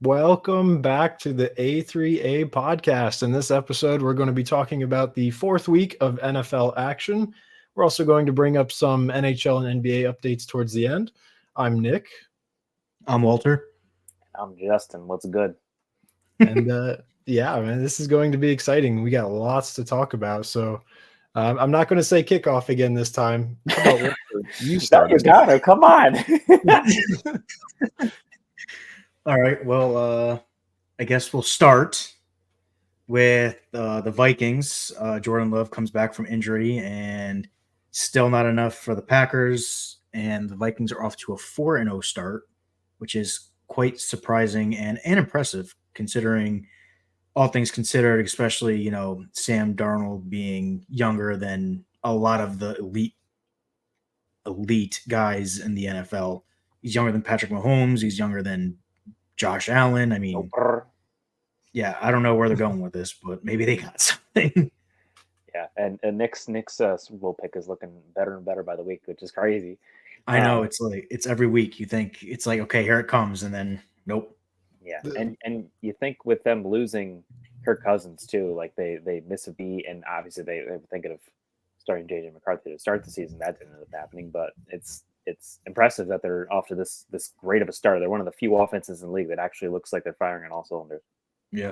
Welcome back to the A3A Podcast. In this episode, we're going to be talking about the fourth week of NFL action. We're also going to bring up some NHL and NBA updates towards the end. I'm Nick. I'm Walter. I'm Justin. What's good? And yeah, man, this is going to be exciting. We got lots to talk about. So I'm not going to say kickoff again this time. How about you start? You got it. Come on. All right. Well, I guess we'll start with the Vikings. Jordan Love comes back from injury and still not enough for the Packers. And the Vikings are off to a 4-0 start, which is quite surprising and impressive considering all things considered, especially, Sam Darnold being younger than a lot of the elite guys in the NFL. He's younger than Patrick Mahomes. He's younger than Josh Allen. I mean, yeah, I don't know where they're going with this, but maybe they got something. Yeah, and Nick's Super Bowl pick is looking better and better by the week, which is crazy. I know, it's every week you think it's like, okay, here it comes, and then nope. Yeah, and you think with them losing Kirk Cousins too, like they miss a beat, and obviously they were thinking of starting JJ McCarthy to start the season. That didn't end up happening, but it's impressive that they're off to this great of a start. They're one of the few offenses in the league that actually looks like they're firing on all cylinders. Yeah.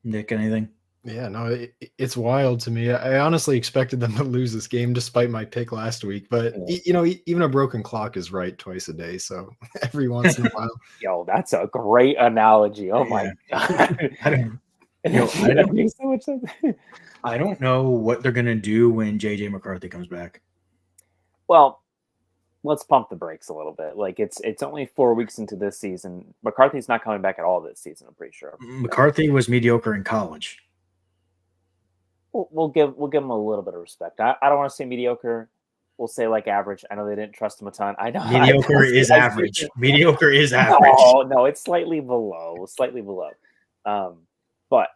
Nick, anything? Yeah, no, it's wild to me. I honestly expected them to lose this game despite my pick last week. But, even a broken clock is right twice a day. So every once in a while. Yo, that's a great analogy. Oh, my God. I don't know what they're going to do when JJ McCarthy comes back. Well, let's pump the brakes a little bit. Like it's only 4 weeks into this season. McCarthy's not coming back at all this season, I'm pretty sure. McCarthy was mediocre in college. We'll give him a little bit of respect. I don't want to say mediocre. We'll say like average. I know they didn't trust him a ton. I know mediocre is average. Mediocre is average. No, it's slightly below. But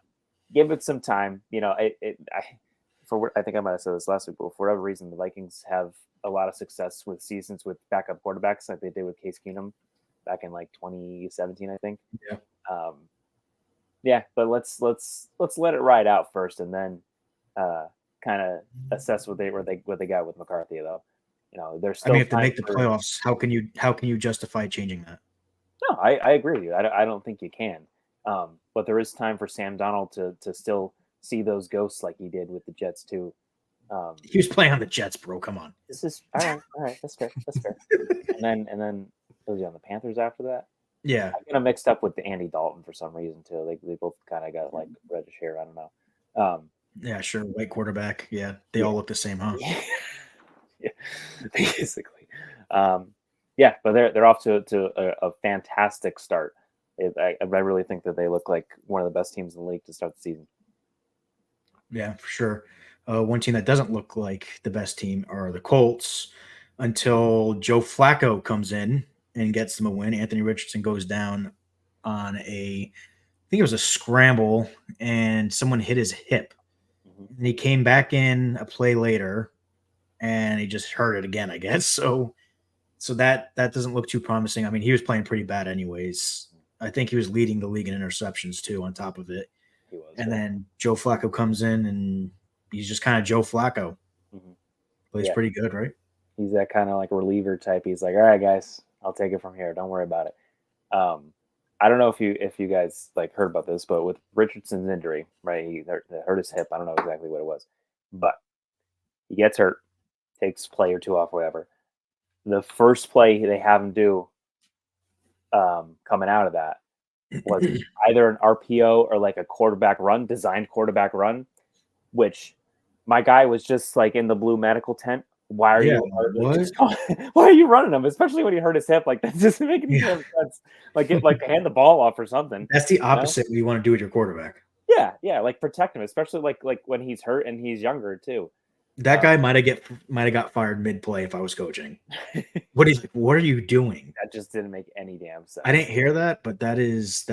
give it some time. I think I might have said this last week, but for whatever reason, the Vikings have a lot of success with seasons with backup quarterbacks like they did with Case Keenum back in like 2017, I think. Yeah. Yeah, but let's let it ride out first, and then kind of assess what they got with McCarthy though. They're still. I mean, if they make the playoffs, how can you justify changing that? No, I agree with you. I don't think you can. But there is time for Sam Darnold to still see those ghosts like he did with the Jets too. He was playing on the Jets, bro. Come on. This is all right. That's fair. and then was he on the Panthers after that? Yeah. I get him mixed up with the Andy Dalton for some reason too. They both kind of got like reddish hair. I don't know. Yeah, sure. White quarterback. Yeah, they all look the same, huh? Yeah, basically. Yeah, but they're off to a fantastic start. I really think that they look like one of the best teams in the league to start the season. Yeah, for sure. One team that doesn't look like the best team are the Colts until Joe Flacco comes in and gets them a win. Anthony Richardson goes down on I think it was a scramble, and someone hit his hip. Mm-hmm. And he came back in a play later, and he just hurt it again, I guess. So that doesn't look too promising. I mean, he was playing pretty bad anyways. I think he was leading the league in interceptions too on top of it. He was. And then Joe Flacco comes in, and he's just kind of Joe Flacco. Mm-hmm. Plays pretty good, right? He's that kind of like reliever type. He's like, all right, guys, I'll take it from here. Don't worry about it. I don't know if you guys like heard about this, but with Richardson's injury, right? He hurt his hip. I don't know exactly what it was, but he gets hurt, takes a play or two off, whatever. The first play they have him do coming out of that was either an RPO or like a designed quarterback run, which my guy was just like in the blue medical tent. Why are you running him? Especially when he hurt his hip. Like that doesn't make any sense. Like hand the ball off or something. That's the opposite you want to do with your quarterback. Yeah, like protect him, especially like when he's hurt and he's younger too. That guy might have got fired mid-play if I was coaching. What are you doing? That just didn't make any damn sense. I didn't hear that, but that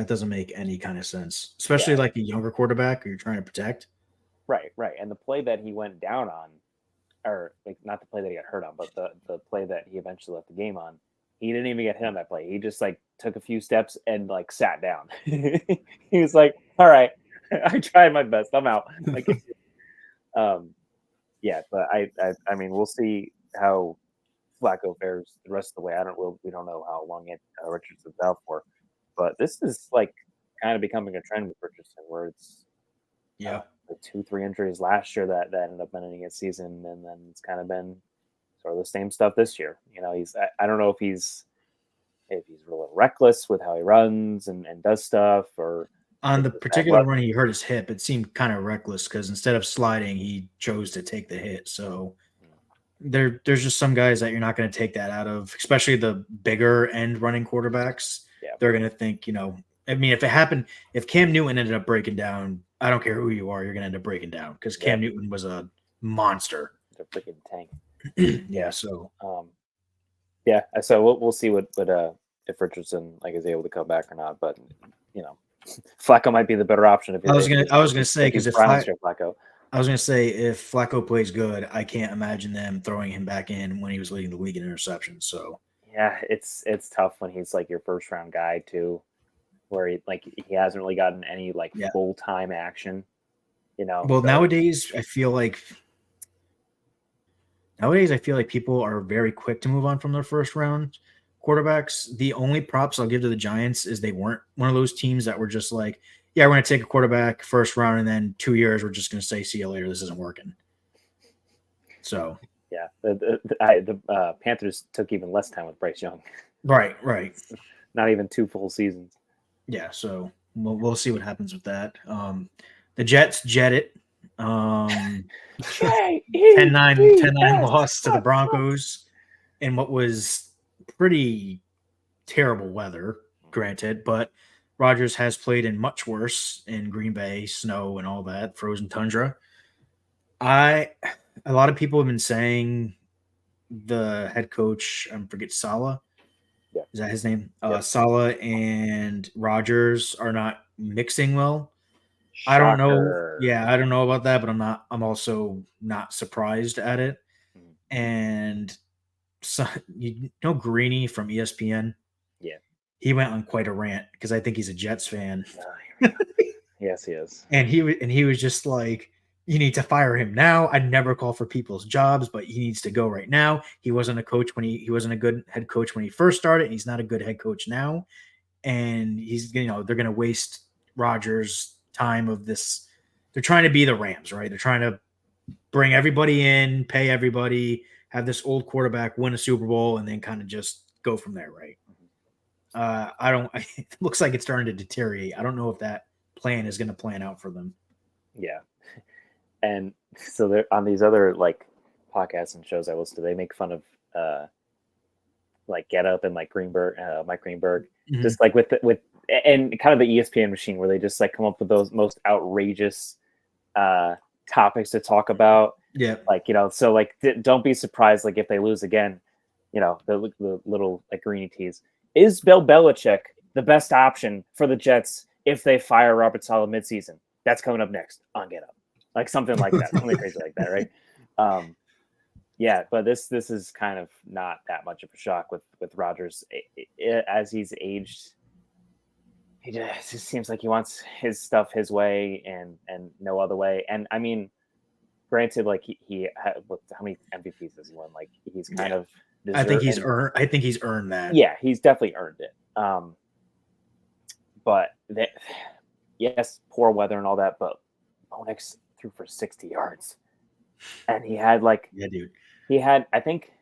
doesn't make any kind of sense. Especially like a younger quarterback who you're trying to protect. Right. And the play that he went down on, or like not the play that he got hurt on, but the play that he eventually left the game on, he didn't even get hit on that play. He just like took a few steps and like sat down. He was like, "All right, I tried my best. I'm out." Like, yeah, but I mean, we'll see how Flacco fares the rest of the way. We don't know how long Richardson's out for, but this is like kind of becoming a trend with Richardson, where it's Yeah. like 2-3 injuries last year that ended up ending his season, and then it's kind of been sort of the same stuff this year. You know, I don't know if he's really reckless with how he runs and does stuff, or On the particular run he hurt his hip, it seemed kind of reckless because instead of sliding, he chose to take the hit. So there's just some guys that you're not going to take that out of, especially the bigger end running quarterbacks. Yeah. They're going to think, I mean, if Cam Newton ended up breaking down, I don't care who you are, you're going to end up breaking down because Cam Newton was a monster. The freaking tank. Yeah. So, so we'll see what if Richardson is able to come back or not, but Flacco might be the better option. If I was gonna say because if Flacco, I was gonna say if Flacco plays good, I can't imagine them throwing him back in when he was leading the league in interceptions. So yeah, it's tough when he's like your first round guy too, where he hasn't really gotten any full time action. Well, nowadays I feel like people are very quick to move on from their first round quarterbacks. The only props I'll give to the Giants is they weren't one of those teams that were just like, yeah, we're going to take a quarterback first round, and then 2 years we're just going to say, see you later. This isn't working. So yeah, the Panthers took even less time with Bryce Young. Right. Not even 2 full seasons. Yeah, so we'll see what happens with that. The Jets jet it. 10-9 loss to the Broncos in what was pretty terrible weather, granted, but Rodgers has played in much worse in Green Bay, snow and all that, frozen tundra. A lot of people have been saying the head coach, I forget, Saleh. Yeah. Is that his name? Saleh and Rodgers are not mixing well. Shocker. I don't know. Yeah, I don't know about that, but I'm also not surprised at it. And so Greeny from ESPN. Yeah. He went on quite a rant because I think he's a Jets fan. Yes, he is. And he was just like, you need to fire him now. I never call for people's jobs, but he needs to go right now. He wasn't a coach when he wasn't a good head coach when he first started, and he's not a good head coach now. And he's they're going to waste Rodgers' time of this. They're trying to be the Rams, right? They're trying to bring everybody in, pay everybody, have this old quarterback win a Super Bowl, and then kind of just go from there, right? It looks like it's starting to deteriorate. I don't know if that plan is going to plan out for them. Yeah. And so they're on these other podcasts and shows I listen to, they make fun of Get Up and Mike Greenberg, Mm-hmm. just with and kind of the ESPN machine where they just come up with those most outrageous topics to talk about. Yeah. So don't be surprised if they lose again. The little greeny tease. Is Bill Belichick the best option for the Jets if they fire Robert Saleh midseason? That's coming up next on Get Up. Something like that, something crazy like that, right? Yeah, but this is kind of not that much of a shock with Rodgers as he's aged. He just seems like he wants his stuff his way and no other way. And I mean, granted, he had, how many MVPs has he won? He's kind of. I think he's earned that. Yeah, he's definitely earned it. But yes, poor weather and all that, but Bonix threw for 60 yards, and he had I think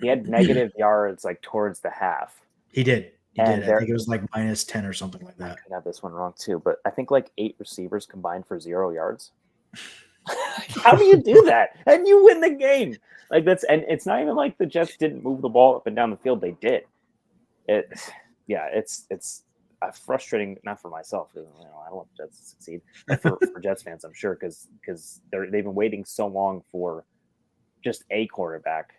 he had negative yards towards the half. He did. I think it was -10 or something like that. I could have this one wrong too, but I think 8 receivers combined for 0 yards. How do you do that? And you win the game. And it's not even the Jets didn't move the ball up and down the field. They did. It's frustrating, not for myself, because I don't want the Jets to succeed, but for Jets fans, I'm sure, because they've been waiting so long for just a quarterback,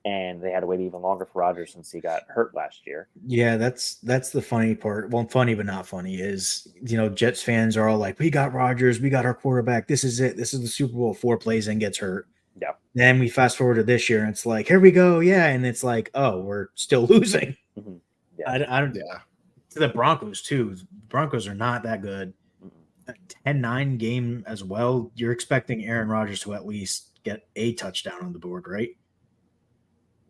and they had to wait even longer for Rodgers since he got hurt last year. Yeah, that's the funny part. Well, funny but not funny is Jets fans are all like, we got Rodgers, we got our quarterback, this is it, this is the Super Bowl. 4 plays and gets hurt. Yeah. Then we fast forward to this year, and it's like, here we go, yeah, and it's like, oh, we're still losing. Mm-hmm. Yeah. I don't. Yeah. To the Broncos too. Broncos are not that good. A 10-9 game as well. You're expecting Aaron Rodgers to at least get a touchdown on the board, right?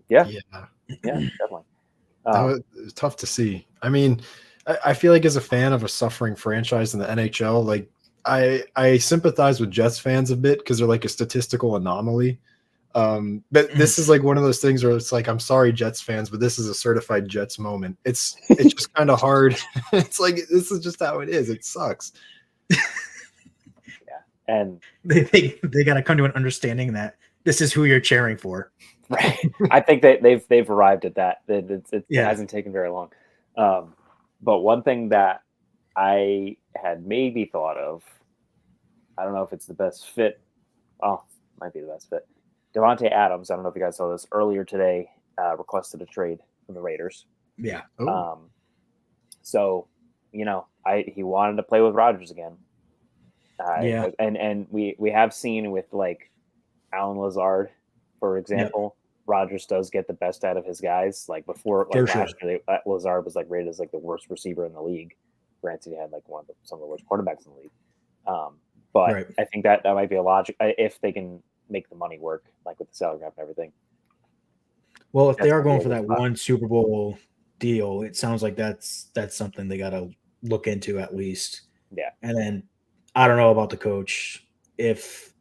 Yeah. Yeah. Yeah, definitely. That was tough to see. I mean, I feel like as a fan of a suffering franchise in the NHL, like I sympathize with Jets fans a bit because they're like a statistical anomaly. But this is like one of those things where it's like, I'm sorry, Jets fans, but this is a certified Jets moment. It's just kind of hard. It's like, this is just how it is. It sucks. Yeah. And they got to come to an understanding that this is who you're cheering for. right. I think that they've arrived at that. It hasn't taken very long. But one thing that I had maybe thought of, I don't know if it's the best fit. Oh, might be the best fit. Devontae Adams, I don't know if you guys saw this earlier today, requested a trade from the Raiders. Yeah. So, he wanted to play with Rodgers again. Yeah. And we have seen with like Alan Lazard, for example, Rodgers does get the best out of his guys. Like before, like last year, Lazard was like rated as like the worst receiver in the league. Granted, he had like some of the worst quarterbacks in the league. But I think that might be a logic if they can make the money work, like with the salary cap and everything. Well, if they are going for that one Super Bowl deal, it sounds like that's something they got to look into at least. Yeah. And then I don't know about the coach. If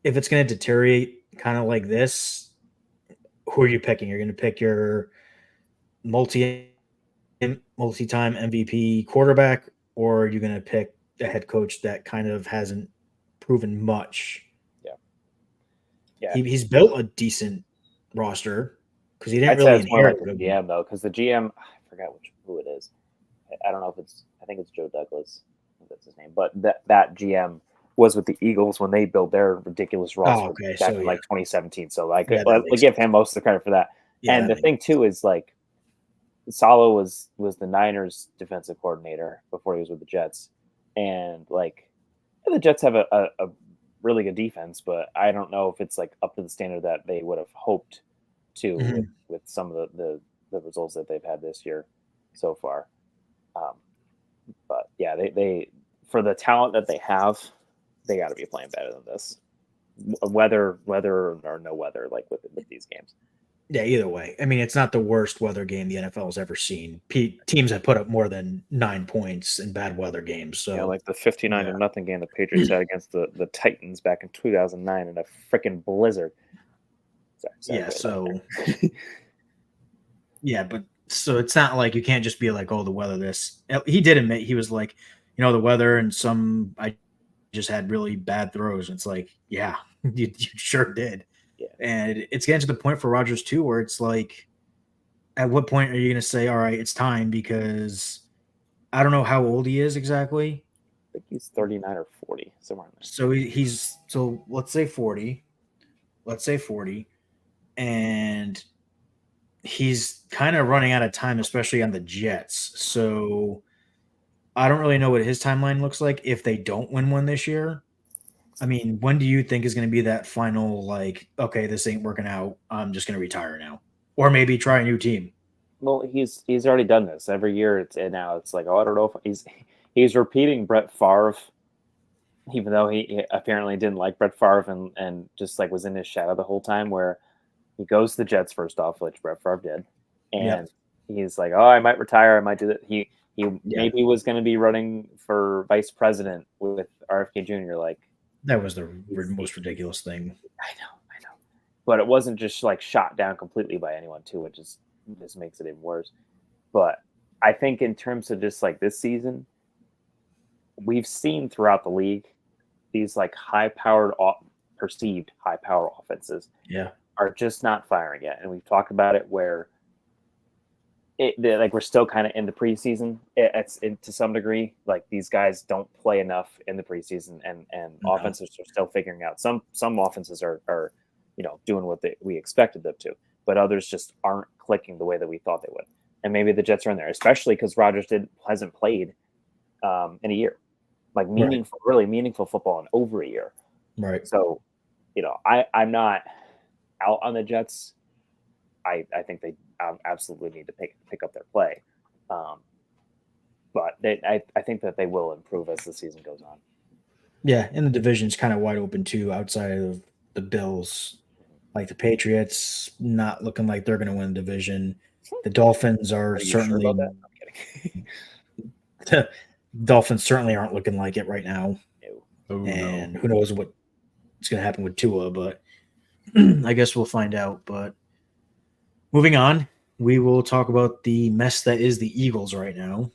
it's going to deteriorate kind of like this, who are you picking? You're going to pick your multi-time MVP quarterback, or are you going to pick a head coach that kind of hasn't proven much? Yeah. He's built a decent roster because he didn't I'd really say it's more like inherit the GM though, because the GM, I forgot who it is. I don't know if I think it's Joe Douglas. I think that's his name. But that GM was with the Eagles when they built their ridiculous roster back in like 2017. So like, we give him most of the credit for that. Yeah, and the thing too is like, Saleh was the Niners defensive coordinator before he was with the Jets, and like the Jets have a really good defense, but I don't know if it's like up to the standard that they would have hoped to with some of the results that they've had this year so far. But yeah, they for the talent that they have, they got to be playing better than this, whether or no weather, like with these games. Yeah, either way. I mean, it's not the worst weather game the NFL has ever seen. Teams have put up more than 9 points in bad weather games. So yeah, like the 59-0 game the Patriots had against the Titans back in 2009 in a freaking blizzard. But so it's not like you can't just be like, oh, the weather this. He did admit, he was like, the weather and I just had really bad throws. It's like, yeah, you sure did. Yeah. And it's getting to the point for Rodgers too, where it's like, at what point are you going to say, all right, it's time? Because I don't know how old he is exactly. I think he's 39 or 40, somewhere in there. So let's say 40. And he's kind of running out of time, especially on the Jets. So I don't really know what his timeline looks like if they don't win one this year. I mean, when do you think is going to be that final, like, okay, this ain't working out, I'm just going to retire now? Or maybe try a new team? Well, he's already done this every year. It's like, oh, I don't know if he's repeating Brett Favre, even though he apparently didn't like Brett Favre and just like was in his shadow the whole time, where he goes to the Jets first off, which Brett Favre did. And he's like, oh, I might retire. I might do that. He maybe was going to be running for vice president with RFK Jr. Like, that was the most ridiculous thing. I know. But it wasn't just like shot down completely by anyone too, which just makes it even worse. But I think in terms of just like this season, we've seen throughout the league these like perceived high-powered offenses are just not firing yet. And we've talked about it where like we're still kind of in the preseason. It's to some degree, like these guys don't play enough in the preseason, and offenses are still figuring out. Some offenses are doing what we expected them to, but others just aren't clicking the way that we thought they would. And maybe the Jets are in there, especially because Rodgers hasn't played in a year, like really meaningful football in over a year. Right. So I'm not out on the Jets. I think they absolutely need to pick up their play. But I think that they will improve as the season goes on. Yeah, and the division's kind of wide open too, outside of the Bills. Like the Patriots, not looking like they're going to win the division. The Dolphins are you certainly. sure about that? I'm kidding. The Dolphins certainly aren't looking like it right now. No. And who knows what's going to happen with Tua, but I guess we'll find out. But moving on, we will talk about the mess that is the Eagles right now.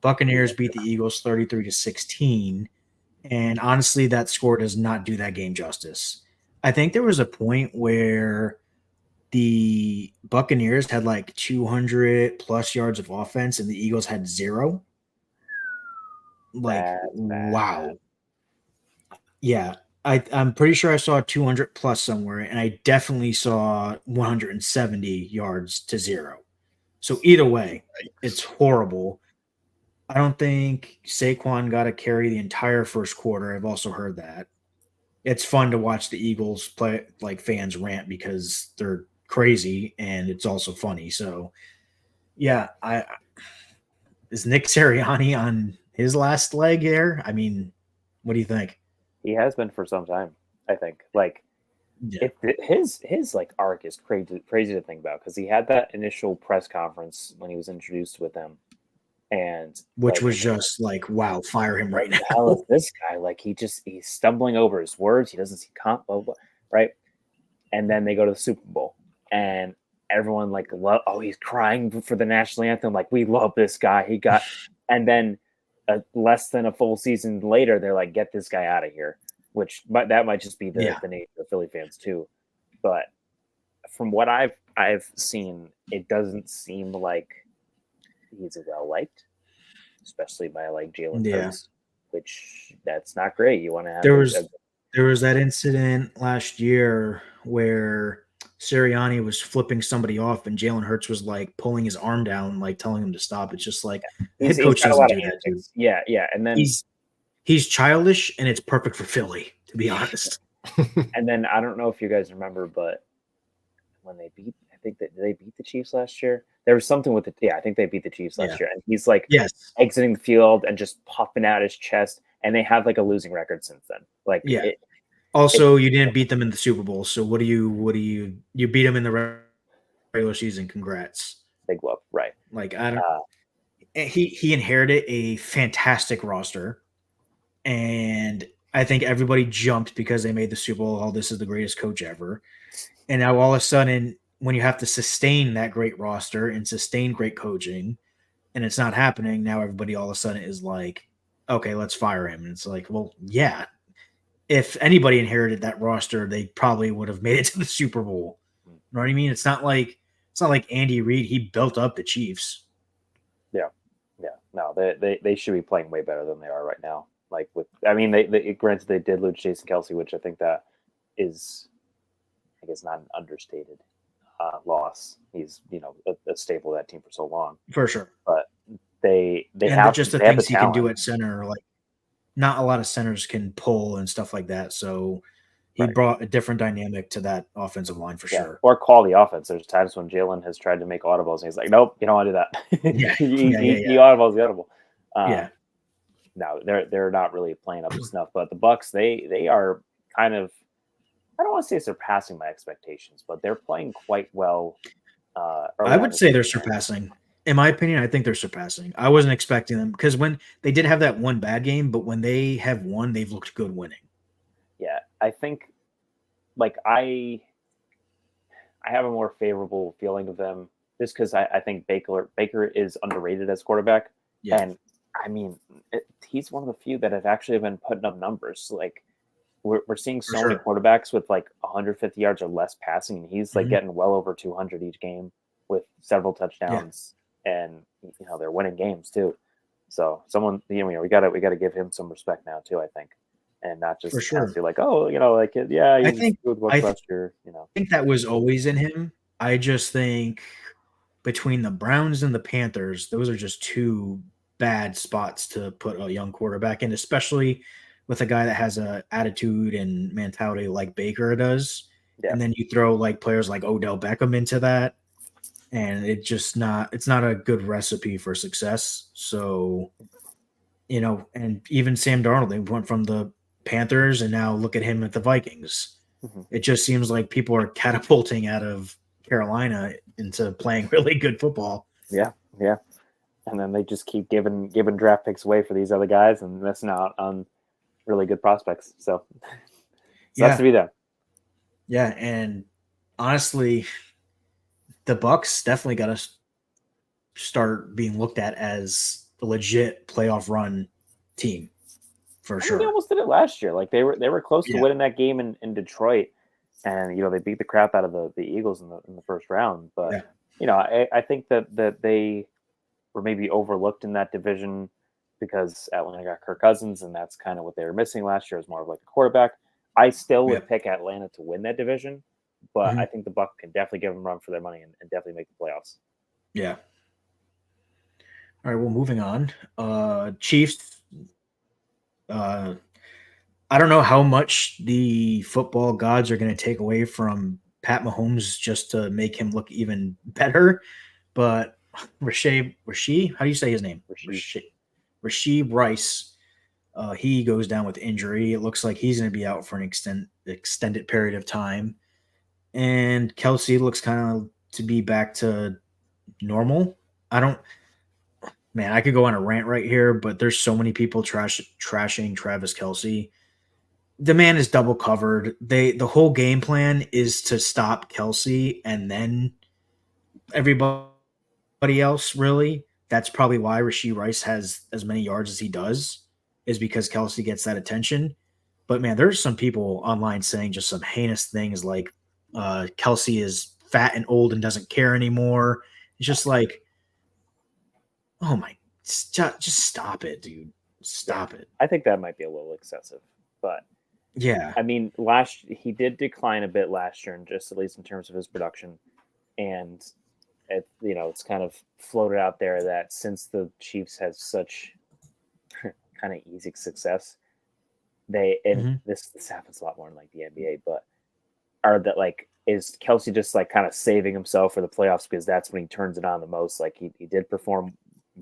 Buccaneers beat the Eagles 33-16. And honestly, that score does not do that game justice. I think there was a point where the Buccaneers had like 200 plus yards of offense and the Eagles had 0. Like, wow. Yeah, I'm pretty sure I saw 200 plus somewhere, and I definitely saw 170 yards to 0. So either way, it's horrible. I don't think Saquon got to carry the entire first quarter. I've also heard that. It's fun to watch the Eagles play, like fans rant because they're crazy, and it's also funny. So, yeah, is Nick Sirianni on his last leg there? I mean, what do you think? He has been for some time, I think. Like, his like arc is crazy to think about because he had that initial press conference when he was introduced with them, and which was just like, wow, fire him right now. What the hell is this guy? Like he's stumbling over his words. He doesn't see right? And then they go to the Super Bowl, and everyone like, he's crying for the national anthem. Like, we love this guy. And then less than a full season later, they're like, get this guy out of here. That might just be the nature of Philly fans too. But from what I've seen, it doesn't seem like he's well liked, especially by like Jalen Hurts, which that's not great. You want to have there was that incident last year where Sirianni was flipping somebody off and Jalen Hurts was like pulling his arm down, like telling him to stop. It's just like head coach doesn't do that, dude. Yeah. And then he's childish and it's perfect for Philly, to be honest. And then I don't know if you guys remember, but when they beat, did they beat the Chiefs last year? There was something with I think they beat the Chiefs last year. And he's like exiting the field and just popping out his chest. And they have like a losing record since then. Like, you didn't beat them in the Super Bowl. So what do you beat them in the regular season? Congrats. Big love. Right. Like, I don't he inherited a fantastic roster. And I think everybody jumped because they made the Super Bowl. Oh, this is the greatest coach ever. And now all of a sudden, when you have to sustain that great roster and sustain great coaching, and it's not happening, now everybody all of a sudden is like, okay, let's fire him. And it's like, well, yeah. If anybody inherited that roster, they probably would have made it to the Super Bowl. You know what I mean? It's not like Andy Reid. He built up the Chiefs. Yeah. No, they should be playing way better than they are right now. Like they granted they did lose Jason Kelce, which I think that is, I guess, not an understated loss. He's a staple of that team for so long, for sure. But they have just the things he can do at center. Like, not a lot of centers can pull and stuff like that. So he brought a different dynamic to that offensive line for sure. Or call the offense. There's times when Jalen has tried to make audibles and he's like, nope, you don't want to do that. He audibles the audible. No, they're not really playing up to snuff. But the Bucs, they are kind of, I don't want to say surpassing my expectations, but they're playing quite well. I would say they're surpassing. In my opinion, I think they're surpassing. I wasn't expecting them because when they did have that one bad game, but when they have won, they've looked good winning. Yeah, I think like I have a more favorable feeling of them just because I think Baker is underrated as quarterback. Yeah. And I mean, he's one of the few that have actually been putting up numbers. Like we're seeing so many quarterbacks with like 150 yards or less passing, and he's like getting well over 200 each game with several touchdowns. And they're winning games too. So someone, we gotta give him some respect now too, I think, and not just be like, I think last year. I think that was always in him. I just think between the Browns and the Panthers, those are just two bad spots to put a young quarterback in, especially with a guy that has a attitude and mentality like Baker does. Yeah. And then you throw like players like Odell Beckham into that, and it's not a good recipe for success. So, and even Sam Darnold, they went from the Panthers and now look at him at the Vikings. Mm-hmm. It just seems like people are catapulting out of Carolina into playing really good football. Yeah. And then they just keep giving draft picks away for these other guys and missing out on really good prospects. So that's to be done. Yeah, and honestly, the Bucks definitely got to start being looked at as a legit playoff run team for sure. They almost did it last year. Like they were close to winning that game in Detroit, and they beat the crap out of the Eagles in the first round. But I think that they were maybe overlooked in that division because Atlanta got Kirk Cousins, and that's kind of what they were missing last year. Is more of like a quarterback. I still would pick Atlanta to win that division, but I think the Bucs can definitely give them a run for their money and definitely make the playoffs. Yeah. All right, well, moving on. Chiefs. I don't know how much the football gods are going to take away from Pat Mahomes just to make him look even better, but Rasheed, how do you say his name? Rasheed Rice. He goes down with injury. It looks like he's going to be out for an extended period of time. And Kelsey looks kind of to be back to normal. I could go on a rant right here, but there's so many people trashing Travis Kelsey. The man is double covered. The whole game plan is to stop Kelsey and then everybody else, really. That's probably why Rasheed Rice has as many yards as he does, is because Kelsey gets that attention. But man, there's some people online saying just some heinous things like Kelsey is fat and old and doesn't care anymore. It's just like, oh my, just stop it, dude. Stop it. I think that might be a little excessive, but yeah. I mean, he did decline a bit last year, and just at least in terms of his production. And it's kind of floated out there that since the Chiefs had such kind of easy success, this happens a lot more in like the NBA, but is Kelsey just like kind of saving himself for the playoffs because that's when he turns it on the most? Like he did perform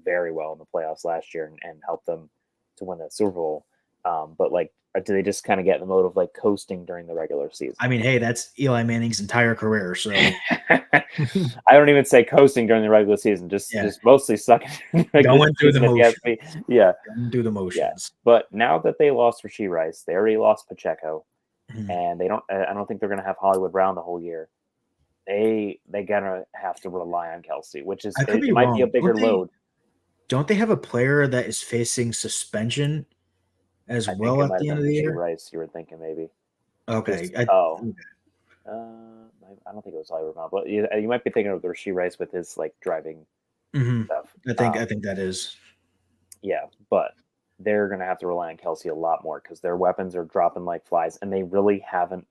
very well in the playoffs last year and helped them to win that Super Bowl. But like, do they just kind of get in the mode of like coasting during the regular season? I mean, hey, that's Eli Manning's entire career. So I don't even say coasting during the regular season, just mostly sucking. Going through the motions. Yeah. Going through the motions. Yeah. But now that they lost Rasheed Rice, they already lost Pacheco, and I don't think they're going to have Hollywood Brown the whole year. They gonna have to rely on Kelsey, which is it might be a bigger load. Don't they have a player that is facing suspension as well at the end of the year? Rice, you were thinking maybe. Okay. I don't think it was Hollywood Brown, but you might be thinking of the Rasheed Rice with his like driving stuff. I think that is. Yeah, but they're gonna have to rely on Kelsey a lot more because their weapons are dropping like flies, and they really haven't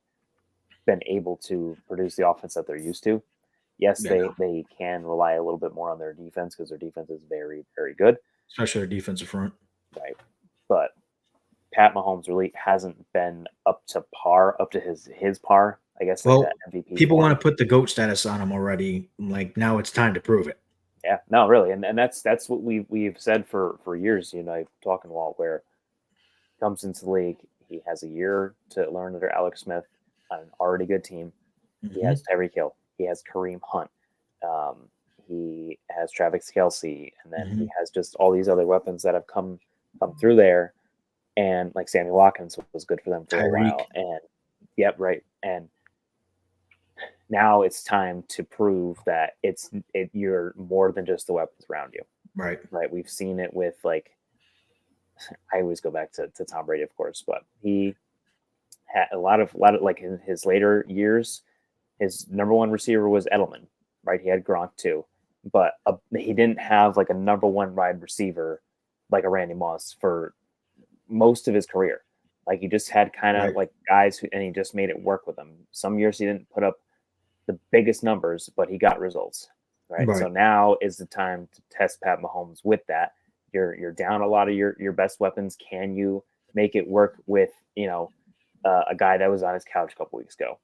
been able to produce the offense that they're used to. Yes, they can rely a little bit more on their defense because their defense is very, very good. Especially their defensive front. Right. But Pat Mahomes really hasn't been up to his par, I guess. Well, like that MVP people want to put the GOAT status on him already. Like, now it's time to prove it. Yeah, no, really. And that's what we've said for years, talking Walt, where he comes into the league, he has a year to learn under Alex Smith on an already good team. He has Tyreek Hill. He has Kareem Hunt. He has Travis Kelsey, and then he has just all these other weapons that have come through there. And like Sammy Watkins was good for them for a while. And right. And now it's time to prove that you're more than just the weapons around you. Right. Right. We've seen it with like, I always go back to Tom Brady, of course, but he had a lot of like in his later years, his number one receiver was Edelman, right? He had Gronk too, but he didn't have like a number one wide receiver like a Randy Moss for most of his career. Like he just had kind of like guys and he just made it work with them. Some years he didn't put up the biggest numbers, but he got results, right? So now is the time to test Pat Mahomes with that. You're down a lot of your best weapons. Can you make it work with a guy that was on his couch a couple weeks ago,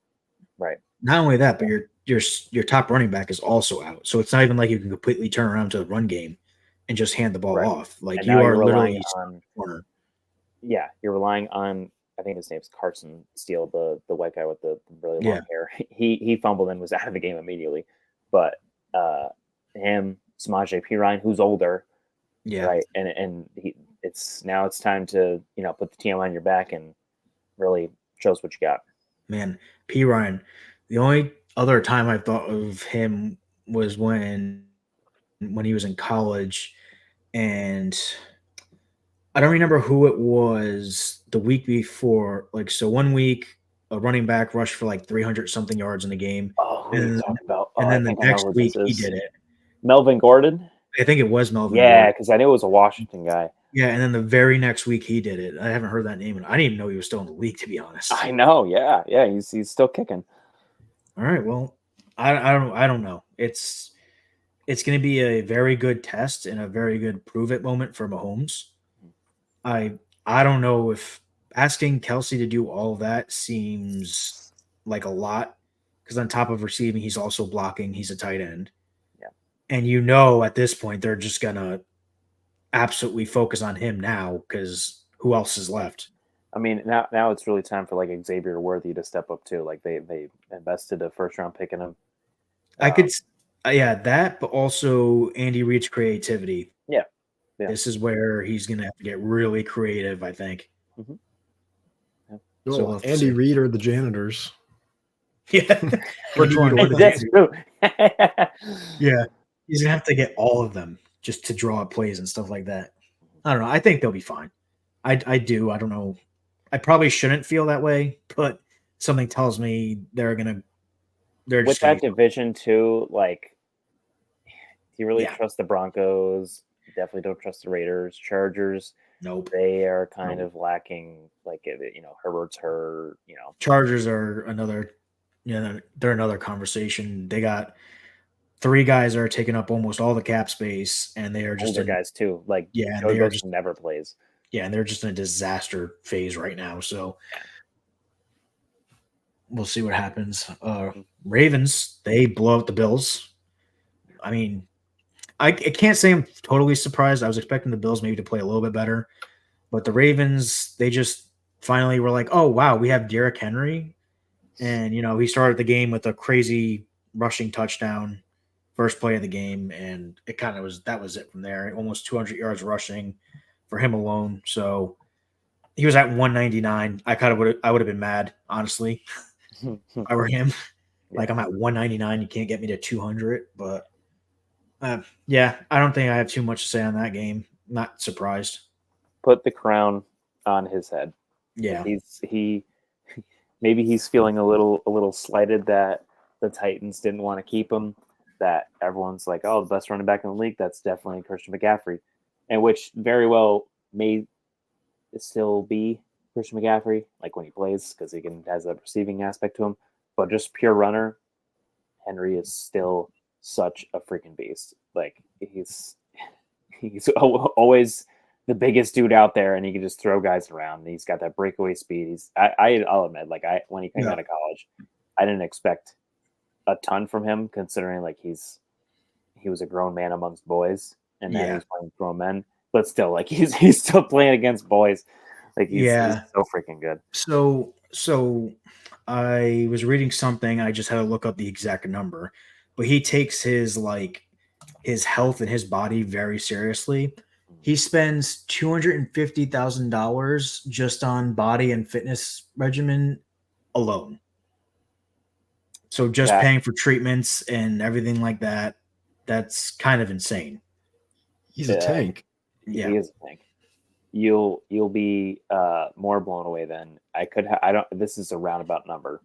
right? Not only that, but your top running back is also out, so it's not even like you can completely turn around to the run game and just hand the ball Right. off. Like And you now are you're literally relying on corner. yeah, you're relying on. I think his name's Carson Steele, the white guy with the really long hair. He fumbled and was out of the game immediately. But him, Samaje Perine, who's older, right? And it's time to put the team on your back and really show us what you got. Man, P. Ryan. The only other time I thought of him was when he was in college, and I don't remember who it was the week before. Like, so 1 week, a running back rushed for like 300 something yards in the game. Oh, who are you talking about? Oh, And then I the think I know next who week this he is. did it. Melvin Gordon? I think it was Melvin Yeah, Gordon. because I knew it was a Washington guy. Yeah, and then the very next week he did it. I haven't heard that name, and I didn't even know he was still in the league, to be honest. I know, yeah, he's still kicking. All right, well, I don't know. It's going to be a very good test and a very good prove it moment for Mahomes. I don't know if asking Kelsey to do all of that seems like a lot, because on top of receiving, he's also blocking. He's a tight end. Yeah. And at this point, they're just going to absolutely focus on him now, because who else is left? I mean, now it's really time for like Xavier Worthy to step up too. Like they invested a first round pick in him. I could, that, but also Andy Reid's creativity. Yeah. This is where he's going to have to get really creative, I think. Mm-hmm. Yeah. So Andy Reid or the janitors. Yeah. That's true. Yeah. He's going to have to get all of them just to draw up plays and stuff like that. I don't know. I think they'll be fine. I do. I don't know. I probably shouldn't feel that way, but something tells me they're with that division too. Like, do you really trust the Broncos? Definitely don't trust the Raiders. Chargers. Nope. They are kind of lacking. Like, Herbert's hurt. Chargers are another. They're another conversation. They got 3 guys that are taking up almost all the cap space, and they are just older guys too. Like, Joey Bosa never plays. Yeah, and they're just in a disaster phase right now. So we'll see what happens. Ravens, they blow out the Bills. I mean, I can't say I'm totally surprised. I was expecting the Bills maybe to play a little bit better, but the Ravens, they just finally were like, oh, wow, we have Derrick Henry. And, he started the game with a crazy rushing touchdown, first play of the game, and that was it from there. Almost 200 yards rushing for him alone. So he was at 199. I would have been mad, honestly, if I were him. Like, I'm at 199. You can't get me to 200. But I don't think I have too much to say on that game. Not surprised. Put the crown on his head. Yeah, maybe he's feeling a little slighted that the Titans didn't want to keep him. That everyone's like, oh, the best running back in the league. That's definitely Christian McCaffrey. And which very well may still be Christian McCaffrey, like when he plays, because he has a receiving aspect to him. But just pure runner, Henry is still such a freaking beast. Like he's always the biggest dude out there, and he can just throw guys around. And he's got that breakaway speed. I'll admit, like when he came out of college, I didn't expect a ton from him, considering like he was a grown man amongst boys. And then he's playing grown men, but still, like he's still playing against boys. Like he's so freaking good. So I was reading something. I just had to look up the exact number, but he takes his health and his body very seriously. He spends $250,000 just on body and fitness regimen alone. So just paying for treatments and everything like that. That's kind of insane. He's a tank. Yeah. He is a tank. You'll be more blown away than I could. This is a roundabout number.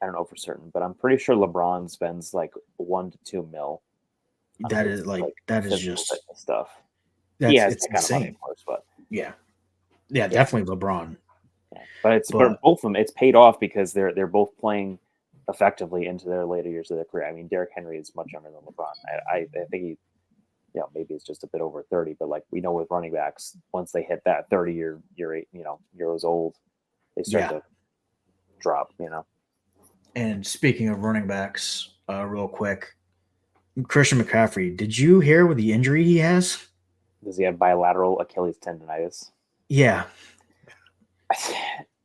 I don't know for certain, but I'm pretty sure LeBron spends like $1 to $2 mil. That is just stuff. It's insane. Kind of money, of course, but definitely LeBron. Yeah. But both of them, it's paid off because they're both playing effectively into their later years of their career. I mean, Derrick Henry is much younger than LeBron. I think maybe it's just a bit over 30, but like we know with running backs, once they hit that 30 years old, they start to drop, And speaking of running backs, real quick, Christian McCaffrey, did you hear what the injury he has? Does he have bilateral Achilles tendonitis? Yeah.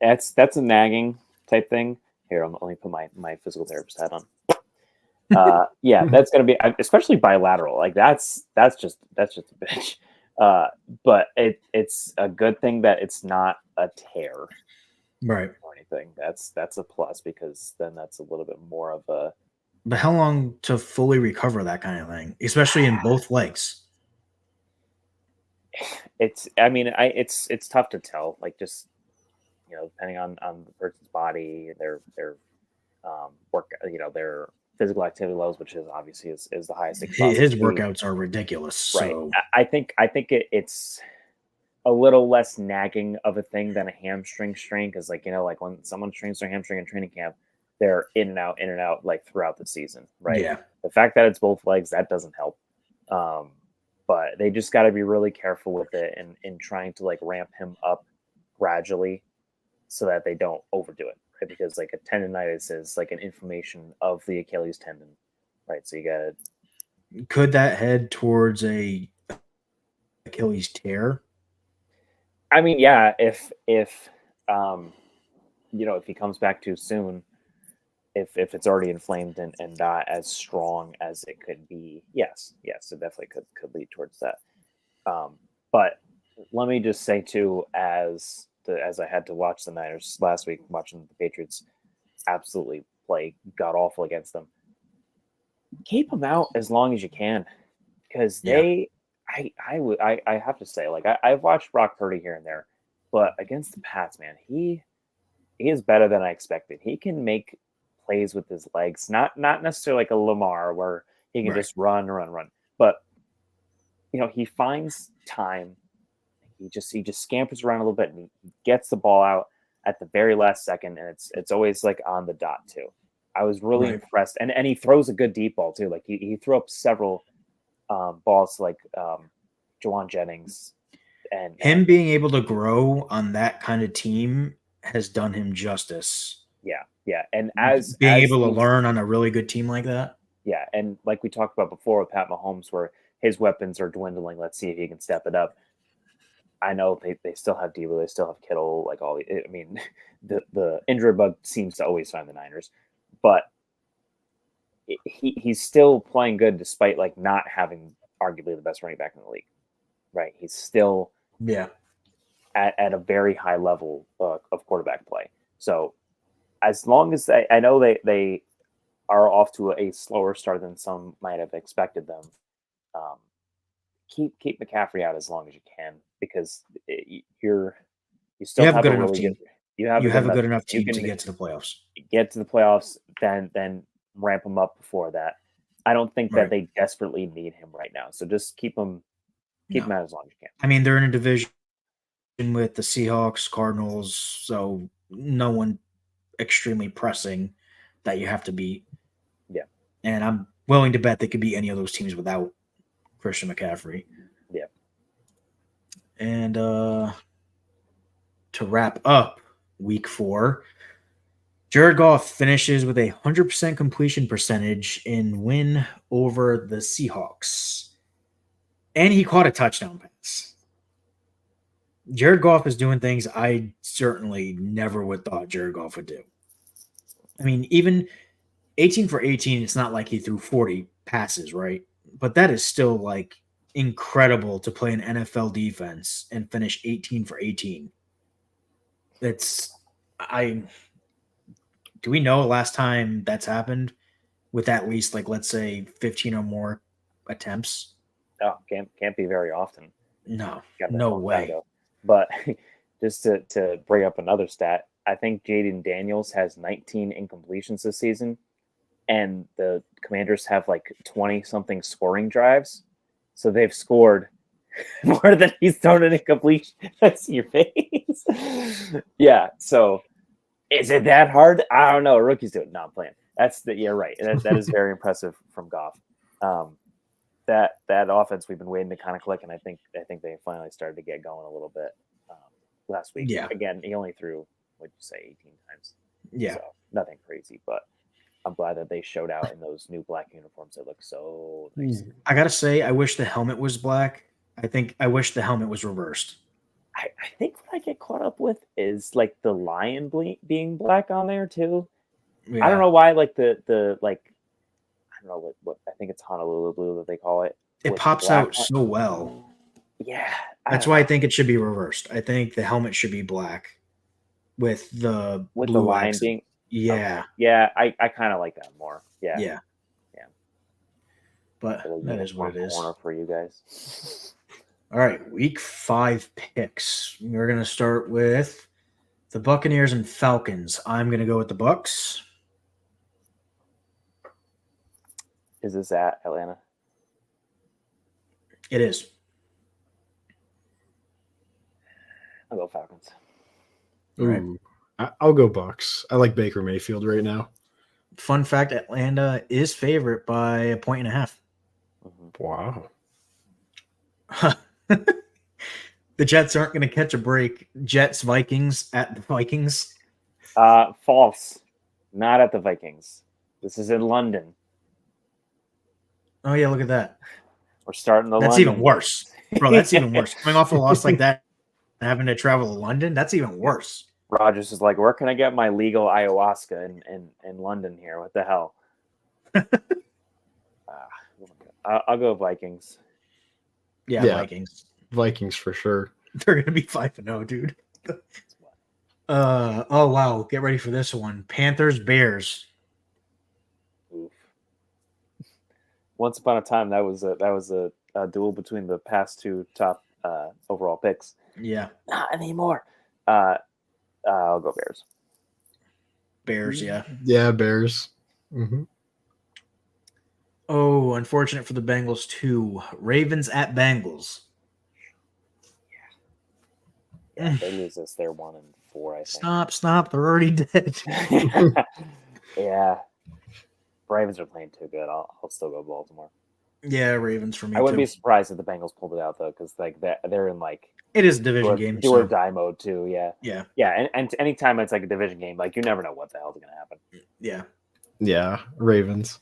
That's a nagging type thing. Here, let me put my physical therapist hat on. Yeah, that's gonna be, especially bilateral. Like that's just a bitch. But it's a good thing that it's not a tear, right, or anything. That's a plus, because then that's a little bit more of a. But how long to fully recover that kind of thing, especially in both legs? It's tough to tell. Like, just depending on the person's body, their work, their physical activity levels, which is obviously is the highest. His workouts are ridiculous. Right. So I think it's a little less nagging of a thing than a hamstring strain, because like when someone strains their hamstring in training camp, they're in and out like throughout the season, right? Yeah. The fact that it's both legs, that doesn't help. But they just got to be really careful with it and in trying to like ramp him up gradually, so that they don't overdo it, right? Because like a tendonitis is like an inflammation of the Achilles tendon, right? So you got to. Could that head towards a Achilles tear? I mean, yeah, if he comes back too soon, if it's already inflamed and not as strong as it could be, yes, it definitely could lead towards that. But let me just say too, as I had to watch the Niners last week, watching the Patriots absolutely play god awful against them. Keep them out as long as you can, because I have to say, like, I've watched Brock Purdy here and there, but against the Pats, man, he is better than I expected. He can make plays with his legs, not necessarily like a Lamar where he can just run, but he finds time. He just scampers around a little bit and he gets the ball out at the very last second, and it's always like on the dot too. I was really impressed, and he throws a good deep ball too. Like he threw up several balls to like Jawan Jennings, and him being able to grow on that kind of team has done him justice. Yeah, and as being able to learn on a really good team like that. Yeah, and like we talked about before with Pat Mahomes, where his weapons are dwindling. Let's see if he can step it up. I know they still have Debo, they still have Kittle, like all. I mean, the injury bug seems to always find the Niners, but he's still playing good despite like not having arguably the best running back in the league, right? He's still at a very high level of quarterback play. So as long as I know they are off to a slower start than some might have expected them, keep McCaffrey out as long as you can, because you still have a good enough team. You have a good enough team to get to the playoffs. Get to the playoffs, then ramp him up before that. I don't think that they desperately need him right now. So just keep him out as long as you can. I mean, they're in a division with the Seahawks, Cardinals, so no one extremely pressing that you have to beat. Yeah. And I'm willing to bet they could beat any of those teams without Christian McCaffrey. Yeah. And to wrap up week 4, Jared Goff finishes with a 100% completion percentage in win over the Seahawks. And he caught a touchdown pass. Jared Goff is doing things I certainly never would thought Jared Goff would do. I mean, even 18 for 18, it's not like he threw 40 passes, right? But that is still like incredible to play an NFL defense and finish 18 for 18. Do we know last time that's happened with at least, like, let's say 15 or more attempts? No, can't be very often. No way. But just to bring up another stat, I think Jaden Daniels has 19 incompletions this season, and the Commanders have like 20-something scoring drives. So they've scored more than he's thrown an incompletion. That's your face. Yeah. So is it that hard? I don't know. Rookies do it. No, I'm playing. You're right. That is very impressive from Goff. that offense we've been waiting to kind of click, and I think they finally started to get going a little bit last week. Yeah. Again, he only threw, what'd you say, 18 times. Yeah. So nothing crazy, but I'm glad that they showed out in those new black uniforms. They look so nice. I gotta say, I wish the helmet was black. I wish the helmet was reversed. I think what I get caught up with is like the lion being black on there too. Yeah. I don't know why, like the like, I don't know what I think it's Honolulu blue that they call it. It with pops black out so well. Yeah. That's why I think it should be reversed. I think the helmet should be black with the blue the lion accent. being. Yeah. Okay. Yeah, I kind of like that more. Yeah. Yeah. But that is what it is. Corner for you guys. All right, week 5 picks. We're gonna start with the Buccaneers and Falcons. I'm gonna go with the Bucs. Is this at Atlanta? It is. I'll go Falcons. Ooh, right. I'll go Bucs. I like Baker Mayfield right now. Fun fact: Atlanta is favorite by 1.5 points. Wow. The Jets aren't going to catch a break. Jets Vikings at the Vikings. False. Not at the Vikings. This is in London. Oh yeah, look at that. We're starting the. That's London. even worse, bro. That's even worse. Coming off a loss like that, and having to travel to London. That's even worse. Rogers is like, where can I get my legal ayahuasca in London here? What the hell? I'll go Vikings. Yeah, Vikings. Vikings for sure. They're gonna be 5-0, dude. Oh wow, get ready for this one. Panthers, Bears. Oof. Once upon a time, that was a duel between the past two top overall picks. Yeah. Not anymore. I'll go Bears. Bears, yeah. Yeah, Bears. Mm-hmm. Oh, unfortunate for the Bengals too. Ravens at Bengals. Yeah, they lose this. They're 1-4. I think. Stop! They're already dead. Yeah, Ravens are playing too good. I'll still go Baltimore. Yeah, Ravens for me. I wouldn't be surprised if the Bengals pulled it out though, because like they're in like it is a division game. Do or die mode too. Yeah. Yeah. And anytime it's like a division game, like you never know what the hell's gonna happen. Yeah. Yeah, Ravens.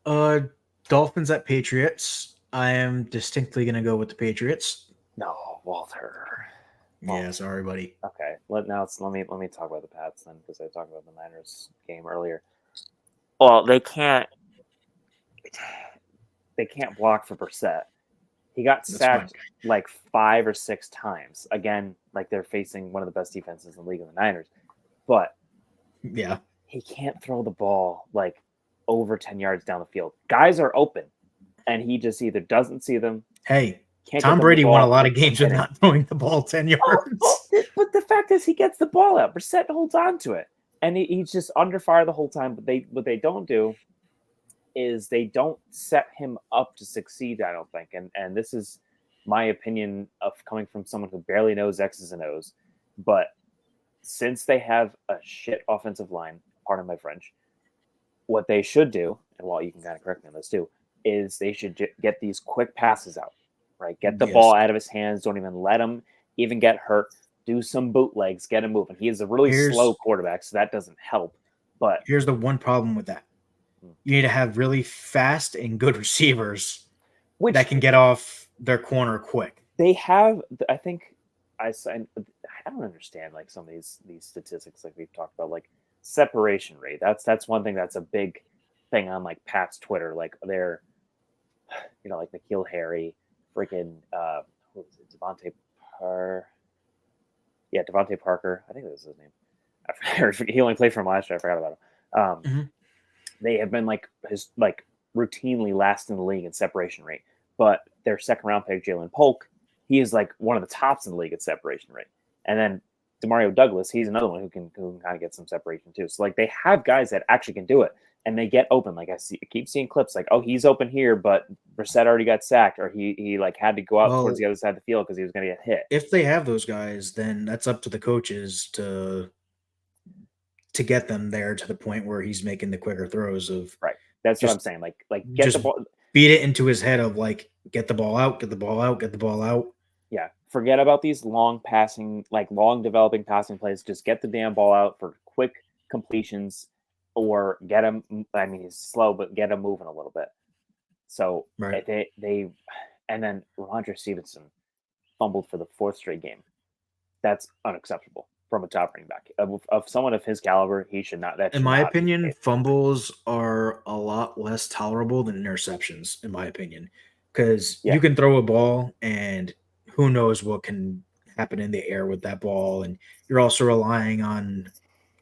Dolphins at Patriots. I am distinctly gonna go with the Patriots. No, Walter. Yeah, sorry, buddy. Okay, let me talk about the Pats then, because I talked about the Niners game earlier. Well, they can't block for Brissett. He got sacked like 5 or 6 times. Again, like they're facing one of the best defenses in the league in the Niners. But yeah, he can't throw the ball like over 10 yards down the field. Guys are open, and he just either doesn't see them. Hey, Tom Brady won a lot of games with not throwing the ball 10 yards. But the fact is, he gets the ball out. Brissett holds on to it, and he's just under fire the whole time. But what they don't do is they don't set him up to succeed, I don't think. And this is my opinion of coming from someone who barely knows X's and O's. But since they have a shit offensive line, pardon my French, what they should do, and while you can kind of correct me on this too, is they should get these quick passes out, right? Get the ball out of his hands. Don't even let him even get hurt. Do some bootlegs, get him moving. He is a really slow quarterback, so that doesn't help. But here's the one problem with that. You need to have really fast and good receivers that can get off their corner quick. They have, I think, I don't understand like some of these statistics like we've talked about, like separation rate. That's one thing that's a big thing on like Pat's Twitter. Like they're, like N'Keal Harry, freaking who was it? Devontae Parker. I think that was his name. He only played for him last year. I forgot about him. They have been routinely last in the league in separation rate, but their second round pick, Jalen Polk, he is like one of the tops in the league at separation rate. And then Demario Douglas, he's another one who can kind of get some separation too. So like they have guys that actually can do it, and they get open. Like I keep seeing clips like, oh, he's open here, but Brissett already got sacked, or he like had to go out towards the other side of the field because he was going to get hit. If they have those guys, then that's up to the coaches to get them there to the point where he's making the quicker throws of right. That's what Just- I'm saying. Like get just the ball. beat it into his head of like, get the ball out, get the ball out, get the ball out. Yeah, forget about these long developing passing plays. Just get the damn ball out for quick completions, or get him. I mean, he's slow, but get him moving a little bit. So Right. they and then Ramondre Stevenson fumbled for the 4th straight game. That's unacceptable from a top running back of someone of his caliber. He should not. That In should my not be the opinion, case. fumbles are a lot less tolerable than interceptions, in my opinion, because Yeah. you can throw a ball and who knows what can happen in the air with that ball. And you're also relying on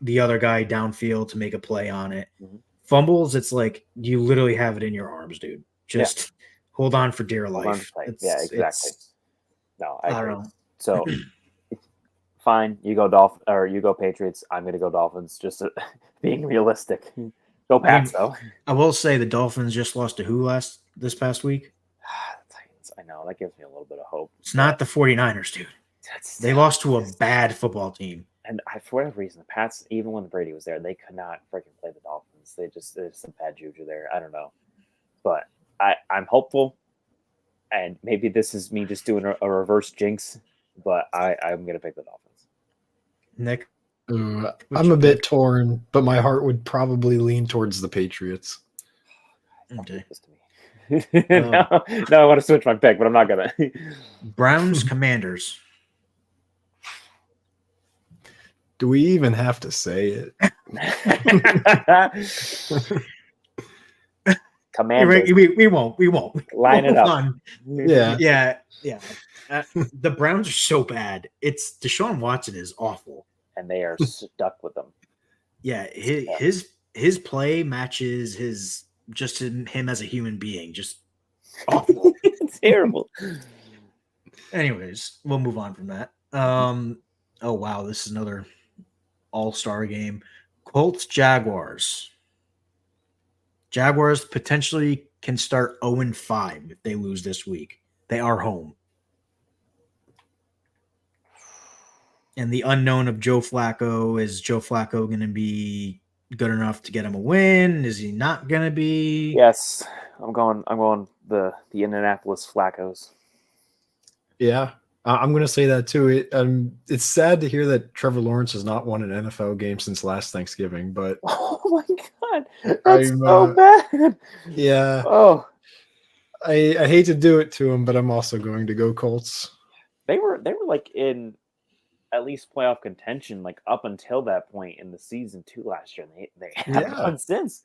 the other guy downfield to make a play on it. Mhm. Fumbles, it's like you literally have it in your arms, dude. Just hold on for dear Hold on life. tight. Yeah, exactly. No, I I agree. don't know. So fine, you go Dolphins or you go Patriots. I'm going to go Dolphins. Just being realistic. Go Pats though. I will say the Dolphins just lost to who this past week? Titans. I know that gives me a little bit of hope. It's not the 49ers, dude. They lost to a bad football team. And for whatever reason, the Pats, even when Brady was there, they could not freaking play the Dolphins. There's some bad juju there. I don't know. But I'm hopeful. And maybe this is me just doing a reverse jinx, but I'm going to pick the Dolphins. Nick? I'm a bit torn, but my heart would probably lean towards the Patriots. Okay. Now I want to switch my pick, but I'm not going to. Browns Commanders. Do we even have to say it? Commanders. We won't. Line it up. Yeah. Yeah. The Browns are so bad. It's Deshaun Watson is awful. And they are stuck with them. Yeah, his play matches him as a human being. Just awful. It's terrible. Anyways, we'll move on from that. Oh wow, this is another all-star game. Colts Jaguars. Jaguars potentially can start 0-5 if they lose this week. They are home. And the unknown of Joe Flacco, is Joe Flacco going to be good enough to get him a win? Is he not going to be? Yes, I'm going the Indianapolis Flaccos. Yeah, I'm going to say that too. It's sad to hear that Trevor Lawrence has not won an NFL game since last Thanksgiving, but oh my god, that's so bad. Yeah. Oh, I hate to do it to him, but I'm also going to go Colts. They were like in at least playoff contention, like up until that point in the season 2 last year. And they haven't won since.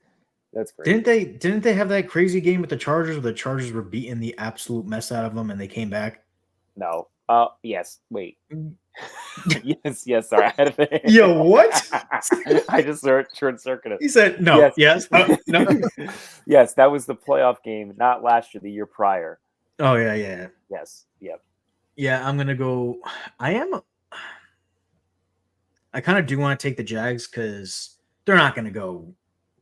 That's great. Didn't they have that crazy game with the Chargers where the Chargers were beating the absolute mess out of them and they came back? No. Yes. Wait. yes. Sorry. I had to Yo, what? I just short circuited. He said no. Yes. No. Yes, that was the playoff game, not last year, the year prior. Oh yeah. Yes. Yep. Yeah, I'm gonna go. I kind of do want to take the Jags because they're not gonna go.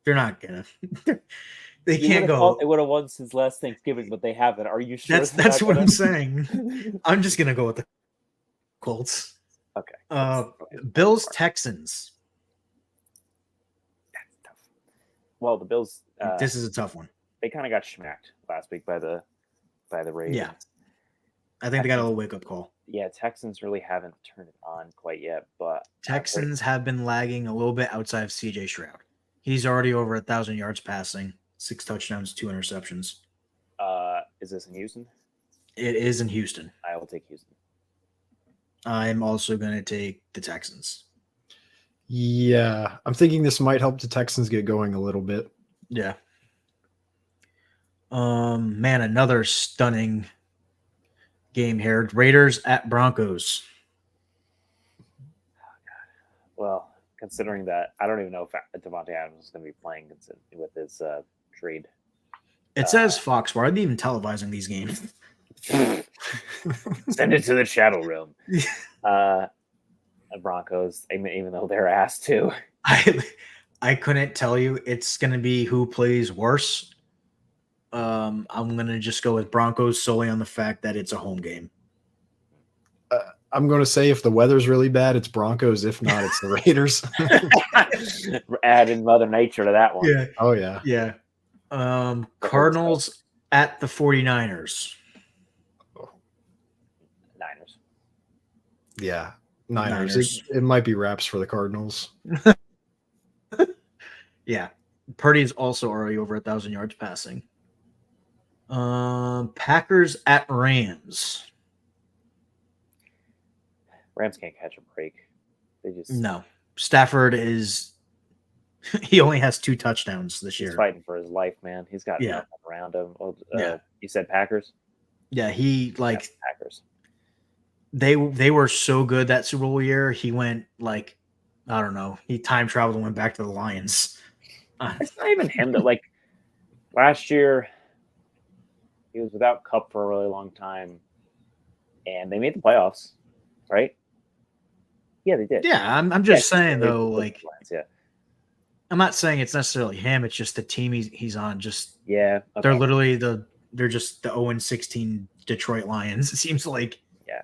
They're not gonna. They can't go. They would have won since last Thanksgiving, but they haven't. Are you sure? That's what I'm saying. I'm just gonna go with the Colts. Okay. Bills Texans. That's tough. Well, the Bills. This is a tough one. They kind of got smacked last week by the Ravens. Yeah. I think they got a little wake up call. Yeah, Texans really haven't turned it on quite yet, but Texans have been lagging a little bit outside of CJ Stroud. He's already over 1,000 yards passing, 6 touchdowns, 2 interceptions. Is this in Houston? It is in Houston. I will take Houston. I'm also going to take the Texans. Yeah, I'm thinking this might help the Texans get going a little bit. Yeah. Man, another stunning game here. Raiders at Broncos. Well, considering that, I don't even know if Devontae Adams is going to be playing with his trade. It says Fox. Why are they even televising these games? Send it to the shadow realm. Broncos, even though they're asked to. I couldn't tell you. It's going to be who plays worse. I'm going to just go with Broncos solely on the fact that it's a home game. I'm going to say if the weather's really bad, it's Broncos. If not, it's the Raiders. Add in Mother Nature to that one. Yeah. Oh, yeah. Yeah. Cardinals at the 49ers. Niners. Yeah, Niners. It might be wraps for the Cardinals. Yeah. Purdy is also already over 1,000 yards passing. Packers at Rams. Rams can't catch a break. They just No. Stafford is he only has 2 touchdowns this year. He's fighting for his life, man. He's got nothing around him. You said Packers? Yeah, he like Packers. They were so good that Super Bowl year. He went like, I don't know. He time traveled and went back to the Lions. It's not even him that like last year he was without Cup for a really long time, and they made the playoffs, right? Yeah, they did. Yeah, I'm just saying though, like, yeah. I'm not saying it's necessarily him. It's just the team he's on. Just okay. They're literally they're just the 0-16 Detroit Lions. It seems like. Yeah,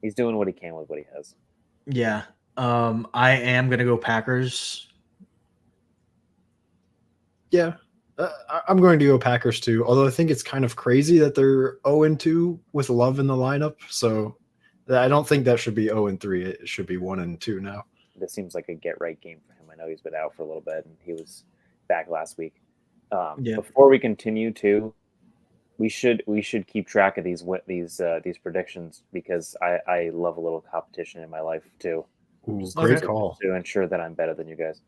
he's doing what he can with what he has. Yeah, I am gonna go Packers. Yeah, I'm going to go Packers too. Although I think it's kind of crazy that they're 0-2 with Love in the lineup. So I don't think that should be 0-3. It should be 1-2 now. This seems like a get right game for him. I know he's been out for a little bit, and he was back last week. Before we continue, too, we should keep track of these predictions because I love a little competition in my life too. Ooh, great call to ensure that I'm better than you guys.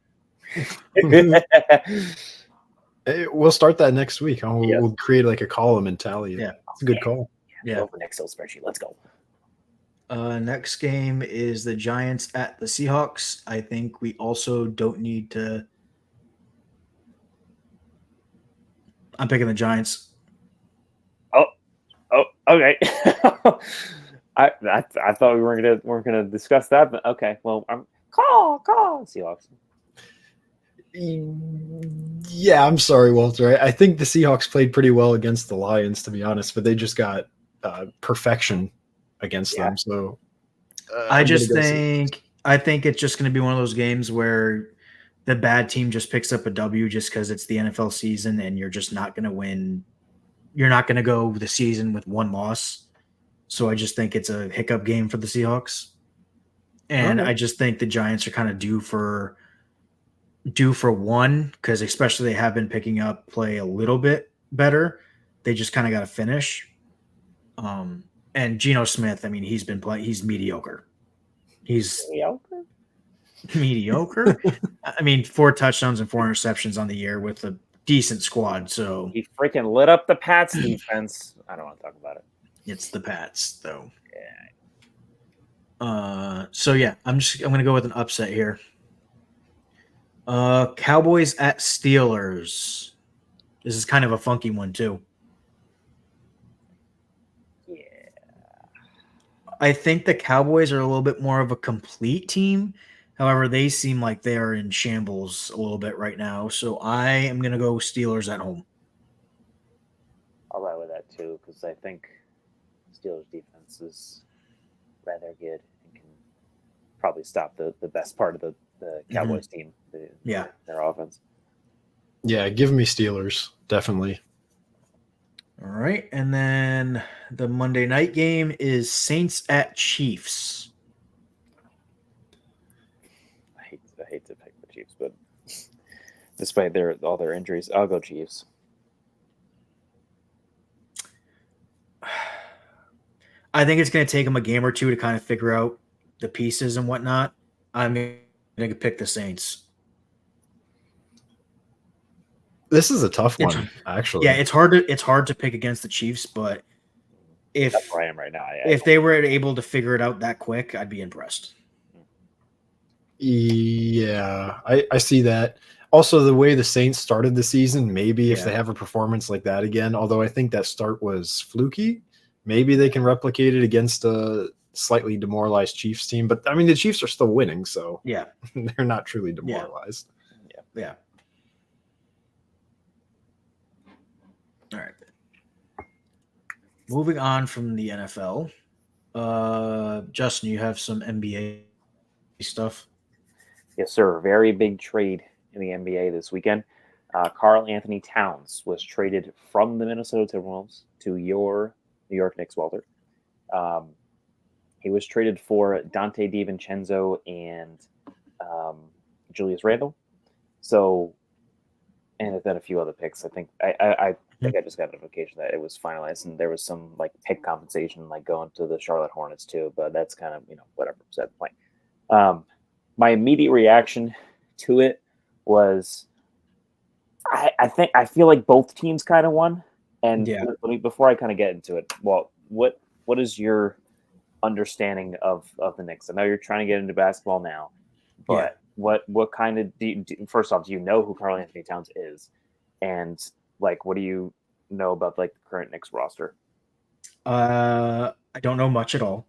Hey, we'll start that next week. We'll create like a column and tally it. Yeah, it's a good call. Yeah, over Excel spreadsheet. Let's go. Next game is the Giants at the Seahawks. I think we also don't need to. I'm picking the Giants. Oh, okay. I thought we weren't gonna discuss that, but okay. Well, call Seahawks. Yeah, I'm sorry, Walter. I think the Seahawks played pretty well against the Lions, to be honest, but they just got perfection against them. So I think it's just going to be one of those games where the bad team just picks up a W just because it's the NFL season and you're just not going to win. You're not going to go the season with 1 loss. So I just think it's a hiccup game for the Seahawks. And I just think the Giants are kind of due for one because especially they have been picking up play a little bit better. They just kind of got to finish. And Geno Smith, I mean, he's been playing. He's mediocre. He's mediocre. I mean, 4 touchdowns and 4 interceptions on the year with a decent squad. So he freaking lit up the Pats defense. I don't want to talk about it. It's the Pats, though. Yeah. So yeah, I'm gonna go with an upset here. Cowboys at Steelers. This is kind of a funky one too. Yeah. I think the Cowboys are a little bit more of a complete team. However, they seem like they are in shambles a little bit right now. So I am going to go Steelers at home. I'll ride with that too because I think Steelers defense is rather good and can probably stop the best part of the Cowboys team. Their offense. Yeah, give me Steelers, definitely. All right, and then the Monday night game is Saints at Chiefs. I hate to pick the Chiefs, but despite all their injuries, I'll go Chiefs. I think it's going to take them a game or two to kind of figure out the pieces and whatnot. I'm going to pick the Saints. This is a tough one, actually. Yeah, it's hard to pick against the Chiefs, but that's where I am right now. Yeah, if they were able to figure it out that quick, I'd be impressed. Yeah, I see that. Also, the way the Saints started the season, maybe if they have a performance like that again, although I think that start was fluky, maybe they can replicate it against a slightly demoralized Chiefs team. But, I mean, the Chiefs are still winning, so they're not truly demoralized. Yeah. All right. Moving on from the NFL, Justin, you have some NBA stuff. Yes, sir. Very big trade in the NBA this weekend. Karl Anthony Towns was traded from the Minnesota Timberwolves to your New York Knicks, Walter. He was traded for Dante DiVincenzo and Julius Randle. So, and then a few other picks. I think I just got a notification that it was finalized, and there was some like pick compensation like going to the Charlotte Hornets too. But that's kind of whatever. Beside the point. My immediate reaction to it was, I feel like both teams kind of won. And before I kind of get into it, well, what is your understanding of the Knicks? I know you're trying to get into basketball now, but what kind of first off, do you know who Karl Anthony Towns is, and like what do you know about like the current Knicks roster? I don't know much at all.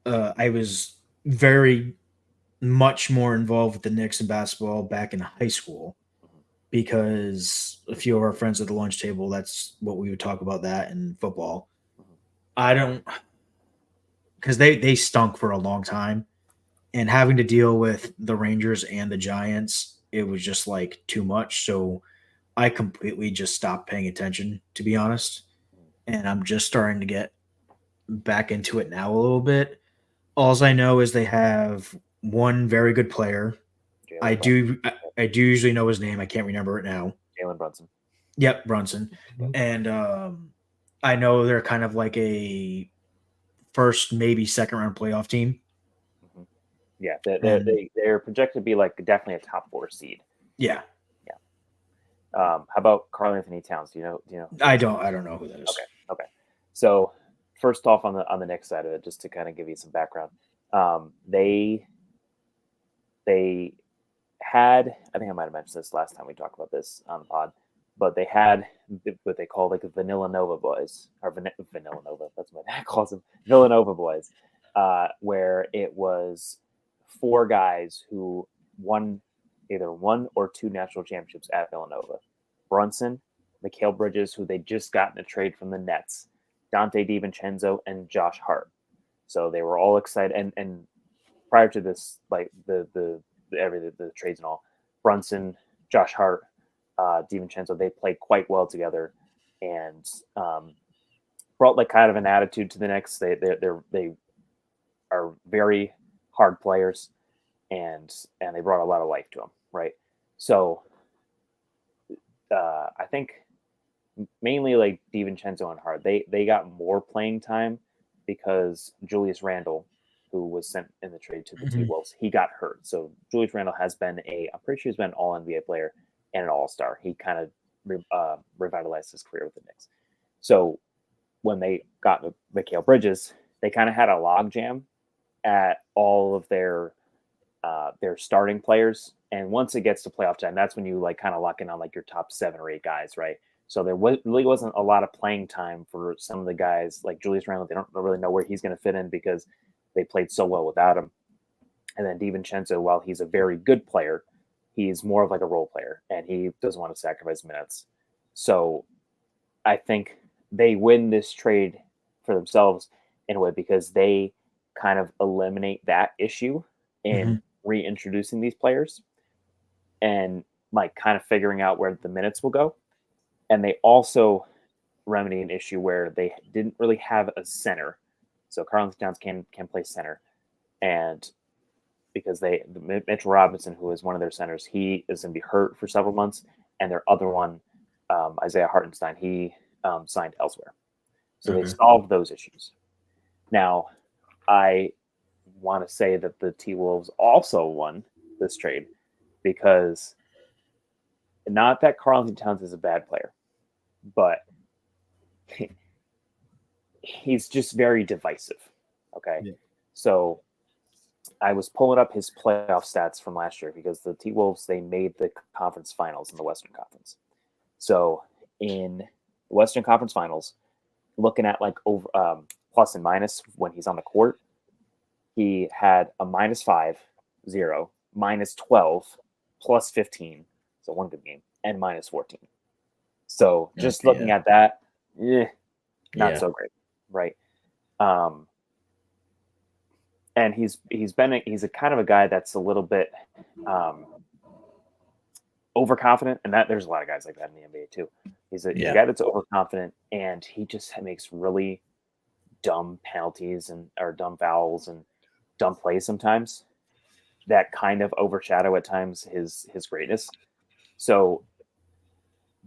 I was very much more involved with the Knicks in basketball back in high school because a few of our friends at the lunch table, that's what we would talk about, that and football. I don't, because they stunk for a long time, and having to deal with the Rangers and the Giants, it was just like too much. So I completely just stopped paying attention, to be honest. And I'm just starting to get back into it now a little bit. All I know is they have one very good player. I do usually know his name. I can't remember it now. Jalen Brunson. Yep, Brunson. Mhm. And I know they're kind of like a first, maybe second round playoff team. Mm-hmm. Yeah, they're projected to be like definitely a top 4 seed. Yeah. How about Karl Anthony Towns? Do you know? I don't know who that is. Okay. So first off, on the next side of it, just to kind of give you some background, they had, I think I might have mentioned this last time we talked about this on the pod, but they had what they call like the Vanilla Nova boys, or Vanilla Nova. That's what my dad calls them, Villanova boys, where it was 4 guys who won either 1 or 2 national championships at Villanova. Brunson, Mikal Bridges, who they just got in a trade from the Nets, Dante DiVincenzo, and Josh Hart. So they were all excited. And prior to this, like the trades and all, Brunson, Josh Hart, DiVincenzo, they played quite well together, and brought like kind of an attitude to the Knicks. They are very hard players, and they brought a lot of life to them, right? So I think mainly like DiVincenzo and Hart, they got more playing time because Julius Randle, who was sent in the trade to the T-Wolves, he got hurt. So Julius Randle has been I'm pretty sure he's been an all-NBA player and an all-star. He kind of revitalized his career with the Knicks. So when they got Mikal Bridges, they kind of had a logjam at all of their starting players. And once it gets to playoff time, that's when you like kind of lock in on like your top 7 or 8 guys, right? So there really wasn't a lot of playing time for some of the guys like Julius Randle. They don't really know where he's going to fit in because they played so well without him. And then DiVincenzo, while he's a very good player, he's more of like a role player, and he doesn't want to sacrifice minutes. So I think they win this trade for themselves in a way because they kind of eliminate that issue in reintroducing these players and like kind of figuring out where the minutes will go. And they also remedy an issue where they didn't really have a center. So Karl Anthony Towns can play center. And because Mitchell Robinson, who is one of their centers, he is going to be hurt for several months. And their other one, Isaiah Hartenstein, he signed elsewhere. So they solved those issues. Now, I want to say that the T-Wolves also won this trade because not that Karl Anthony Towns is a bad player, but he's just very divisive. Okay. Yeah. So I was pulling up his playoff stats from last year because the T-Wolves, they made the conference finals in the Western Conference. So in the Western Conference Finals, looking at like over plus and minus when he's on the court, he had a -5, 0, -12, +15, so one good game, and -14. So just looking at that, not so great, right? And he's a kind of a guy that's a little bit overconfident, and that there's a lot of guys like that in the NBA too. He's a guy that's overconfident, and he just makes really dumb penalties or dumb fouls and dumb plays sometimes that kind of overshadow at times his greatness. So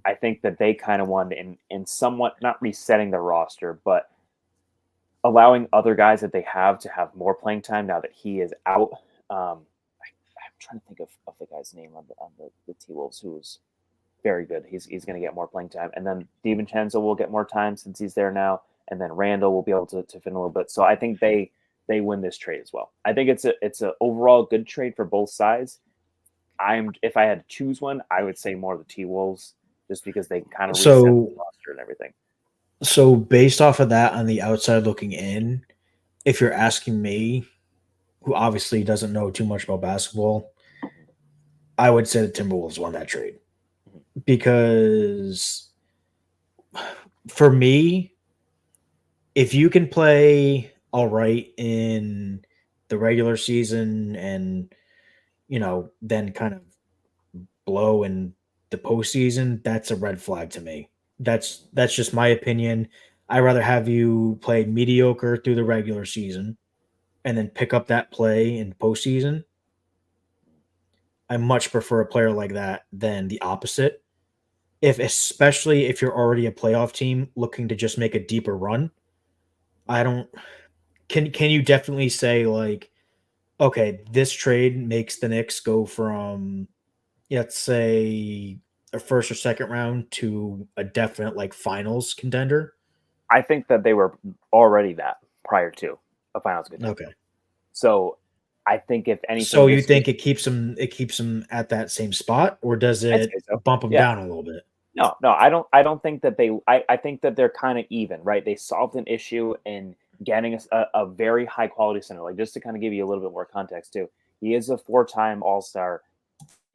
I think that they kind of wanted in somewhat not resetting the roster, but allowing other guys that they have to have more playing time now that he is out. I'm trying to think of the guy's name on the T-Wolves who's very good. He's going to get more playing time. And then DiVincenzo will get more time since he's there now. And then Randall will be able to fit in a little bit. So I think they win this trade as well. I think it's a overall good trade for both sides. If I had to choose one, I would say more of the T-Wolves just because they kind of reset the roster and everything. So based off of that on the outside looking in, if you're asking me, who obviously doesn't know too much about basketball, I would say the Timberwolves won that trade. Because for me, if you can play all right in the regular season and, then kind of blow in the postseason, that's a red flag to me. That's just my opinion. I'd rather have you play mediocre through the regular season and then pick up that play in postseason. I much prefer a player like that than the opposite. Especially if you're already a playoff team looking to just make a deeper run. Can you definitely say like, okay, this trade makes the Knicks go from, let's say, a first or second round to a definite like finals contender? I think that they were already that prior to a finals contender. Okay. So I think if anything, so you think it keeps them at that same spot, or does it bump them down a little bit? No, I don't think that I think that they're kind of even, right? They solved an issue in getting a very high quality center. Like, just to kind of give you a little bit more context too, he is a 4-time All-Star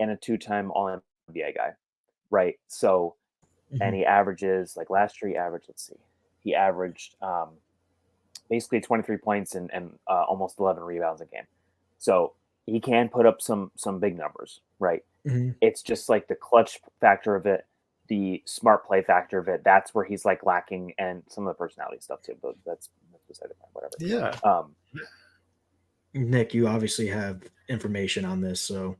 and a 2-time All-NBA guy, right? So, and he averages, like last year he averaged basically 23 points and almost 11 rebounds a game. So he can put up some big numbers, right? It's just like the clutch factor of it, the smart play factor of it. That's where he's like lacking, and some of the personality stuff too. But that's beside the point. Whatever. Yeah. Nick, you obviously have information on this, so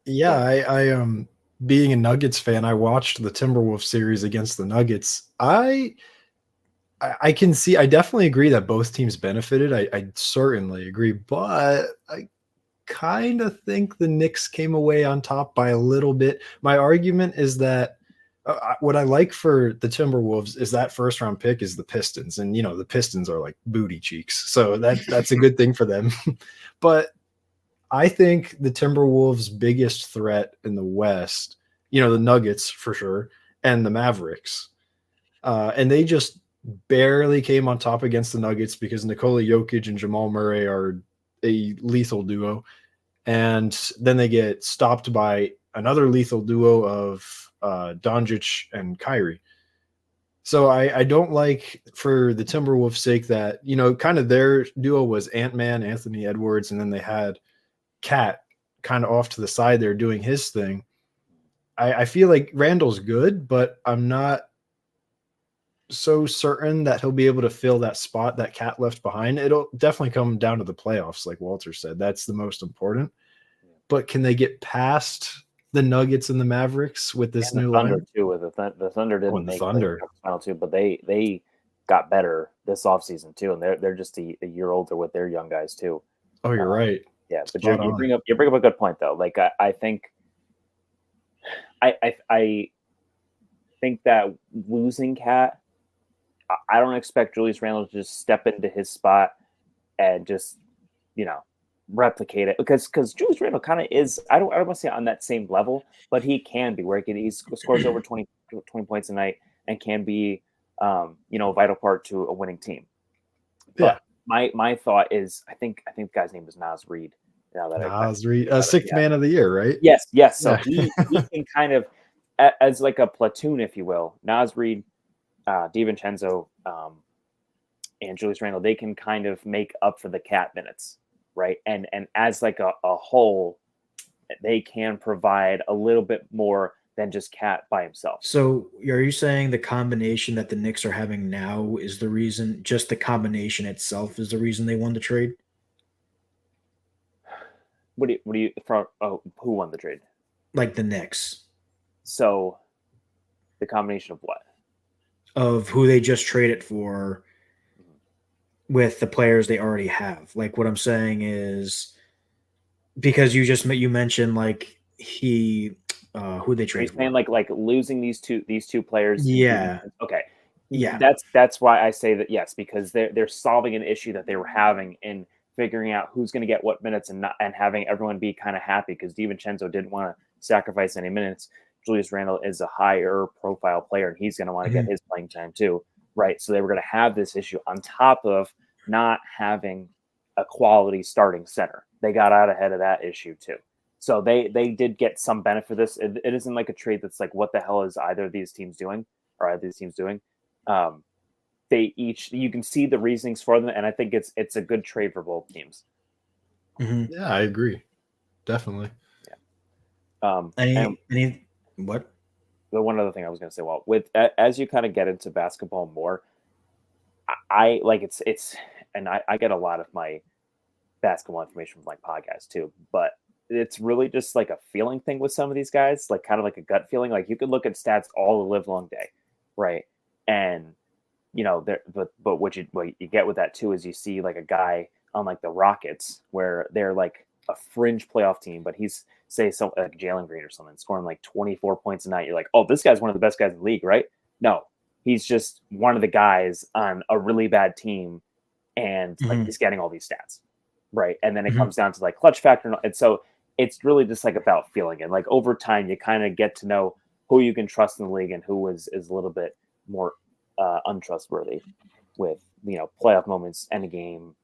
yeah. I being a Nuggets fan, I watched the Timberwolves series against the Nuggets. I can see. I definitely agree that both teams benefited. I certainly agree, but I kind of think the Knicks came away on top by a little bit. My argument is that what I like for the Timberwolves is that first round pick is the Pistons, and the Pistons are like booty cheeks, so that's a good thing for them. But I think the Timberwolves' biggest threat in the West, the Nuggets for sure, and the Mavericks, and they just barely came on top against the Nuggets because Nikola Jokic and Jamal Murray are a lethal duo. And then they get stopped by another lethal duo of Doncic and Kyrie. So I don't like, for the Timberwolves' sake, that, kind of their duo was Ant-Man, Anthony Edwards, and then they had Cat kind of off to the side there doing his thing. I feel like Randall's good, but I'm not so certain that he'll be able to fill that spot that Cat left behind. It'll definitely come down to the playoffs, like Walter said. That's the most important. But can they get past the Nuggets and the Mavericks with this new Thunder line? too? With the Thunder didn't make the final two, but they got better this offseason too, and they're just a year older with their young guys too. Oh, you're right. Yeah, but you bring up a good point though. Like I think that losing Cat, I don't expect Julius Randle to just step into his spot and just, replicate it, because Julius Randle kind of is, I don't want to say on that same level, but he can be, where he scores over 20 points a night and can be, a vital part to a winning team. But my thought is, I think the guy's name is Naz Reid. Naz Reid, sixth man of the year, right? Yes. So he can kind of, as like a platoon, if you will, Naz Reid, DiVincenzo, and Julius Randle, they can kind of make up for the Cat minutes, right? And as like a whole, they can provide a little bit more than just Cat by himself. So are you saying the combination that the Knicks are having now is the reason, just the combination itself is the reason they won the trade? What do you from? Oh, who won the trade? Like the Knicks. So the combination of what? Of who they just traded for with the players they already have. Like what I'm saying is because you mentioned like who they traded for. Like losing these two players. Yeah. Okay. Yeah. That's why I say that yes, because they're solving an issue that they were having in figuring out who's going to get what minutes and having everyone be kind of happy because DiVincenzo didn't want to sacrifice any minutes. Julius Randle is a higher profile player and he's going to want to get his playing time too. Right. So they were going to have this issue on top of not having a quality starting center. They got out ahead of that issue too. So they did get some benefit of this. It isn't like a trade that's like, what the hell is either of these teams doing? They each, you can see the reasonings for them. And I think it's a good trade for both teams. Mm-hmm. Yeah, I agree. Definitely. Yeah. What? The one other thing I was going to say, well, as you kind of get into basketball more, I like it's, and I get a lot of my basketball information from like podcasts too, but it's really just like a feeling thing with some of these guys, like kind of like a gut feeling. Like you could look at stats all the live long day, right? And you know, but what you get with that too is you see like a guy on like the Rockets where they're like a fringe playoff team, but he's say something like Jalen Green or something scoring like 24 points a night. You're like, oh, this guy's one of the best guys in the league, right? No, he's just one of the guys on a really bad team, and like he's getting all these stats, right? And then it comes down to like clutch factor, and so it's really just like about feeling it. Like over time, you kind of get to know who you can trust in the league and who is a little bit more untrustworthy with, you know, playoff moments, end of game,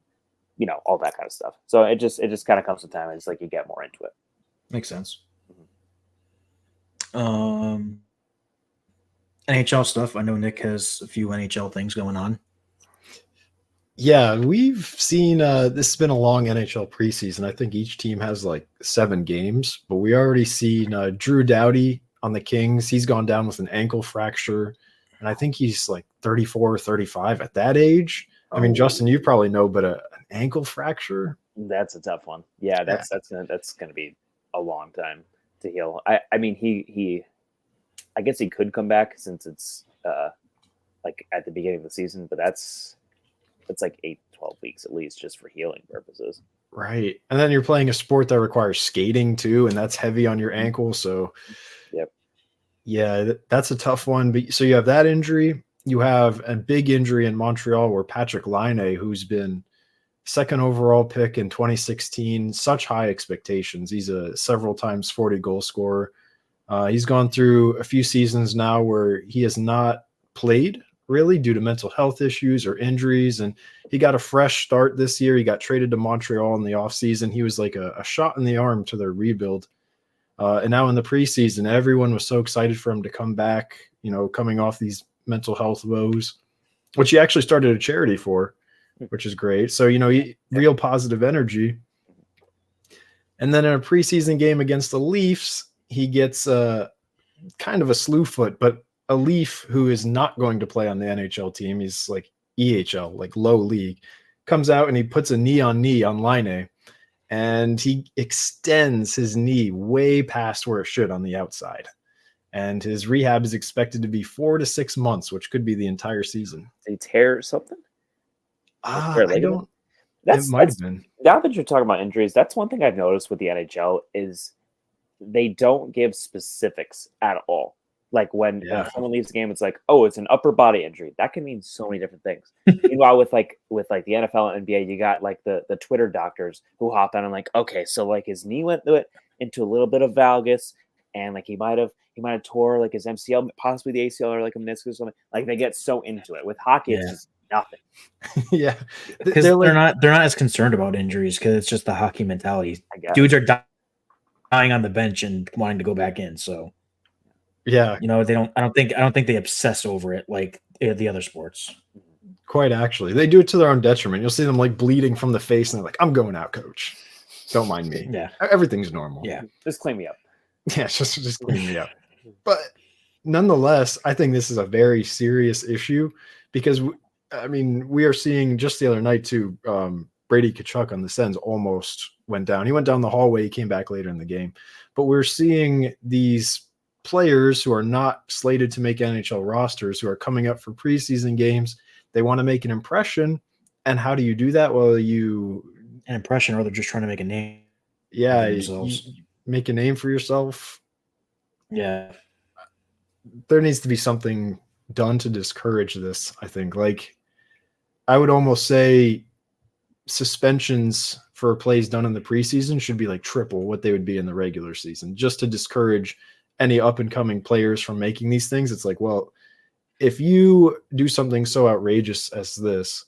you know, all that kind of stuff. So it just kind of comes with time. It's like you get more into it. Makes sense. NHL stuff. I know Nick has a few NHL things going on. Yeah, we've seen this has been a long NHL preseason. I think each team has like 7 games, but we already seen Drew Doughty on the Kings. He's gone down with an ankle fracture, and I think he's like 34 or 35 at that age. I mean, Justin, you probably know, but an ankle fracture? That's a tough one. Yeah, that's gonna be a long time to heal. I mean, he I guess he could come back since it's like at the beginning of the season, but that's like 8-12 weeks at least just for healing purposes. Right. And then you're playing a sport that requires skating too, and that's heavy on your ankle. So yep. Yeah, that's a tough one. But so you have that injury. You have a big injury in Montreal where Patrick Laine, who's been second overall pick in 2016, such high expectations. He's a several times 40 goal scorer. He's gone through a few seasons now where he has not played really due to mental health issues or injuries. And he got a fresh start this year. He got traded to Montreal in the offseason. He was like a shot in the arm to their rebuild. And now in the preseason, everyone was so excited for him to come back, you know, coming off these mental health woes, which he actually started a charity for, which is great. So, you know, real positive energy. And then in a preseason game against the Leafs, he gets kind of a slew foot, but a Leaf who is not going to play on the NHL team, he's like EHL, like low league, comes out and he puts a knee on Laine, and he extends his knee way past where it should on the outside. And his rehab is expected to be 4 to 6 months, which could be the entire season. Did he tear something? I don't. It might have been. Now that you're talking about injuries, that's one thing I've noticed with the NHL is they don't give specifics at all. Like when someone leaves the game, it's like, oh, it's an upper body injury. That can mean so many different things. Meanwhile, with the NFL and NBA, you got like the Twitter doctors who hop on and like, okay, so like his knee went into a little bit of valgus, and like he might have tore like his MCL, possibly the ACL or like a meniscus or something. Like they get so into it. With hockey, it's just nothing. Yeah, because they're not as concerned about injuries because it's just the hockey mentality. Dudes are dying on the bench and wanting to go back in. So yeah, you know, I don't think they obsess over it like the other sports. Quite actually, they do it to their own detriment. You'll see them like bleeding from the face, and they're like, "I'm going out, coach. Don't mind me. Yeah, everything's normal. Yeah, just clean me up. Yeah, just clean me up." But nonetheless, I think this is a very serious issue because, we are seeing just the other night too, Brady Tkachuk on the Sens almost went down. He went down the hallway. He came back later in the game. But we're seeing these players who are not slated to make NHL rosters who are coming up for preseason games. They want to make an impression. And how do you do that? Well, an impression, or they're just trying to make a name. Yeah, you make a name for yourself. Yeah. There needs to be something done to discourage this, I think. Like, I would almost say suspensions for plays done in the preseason should be like triple what they would be in the regular season, just to discourage any up-and-coming players from making these things. It's like, well, if you do something so outrageous as this,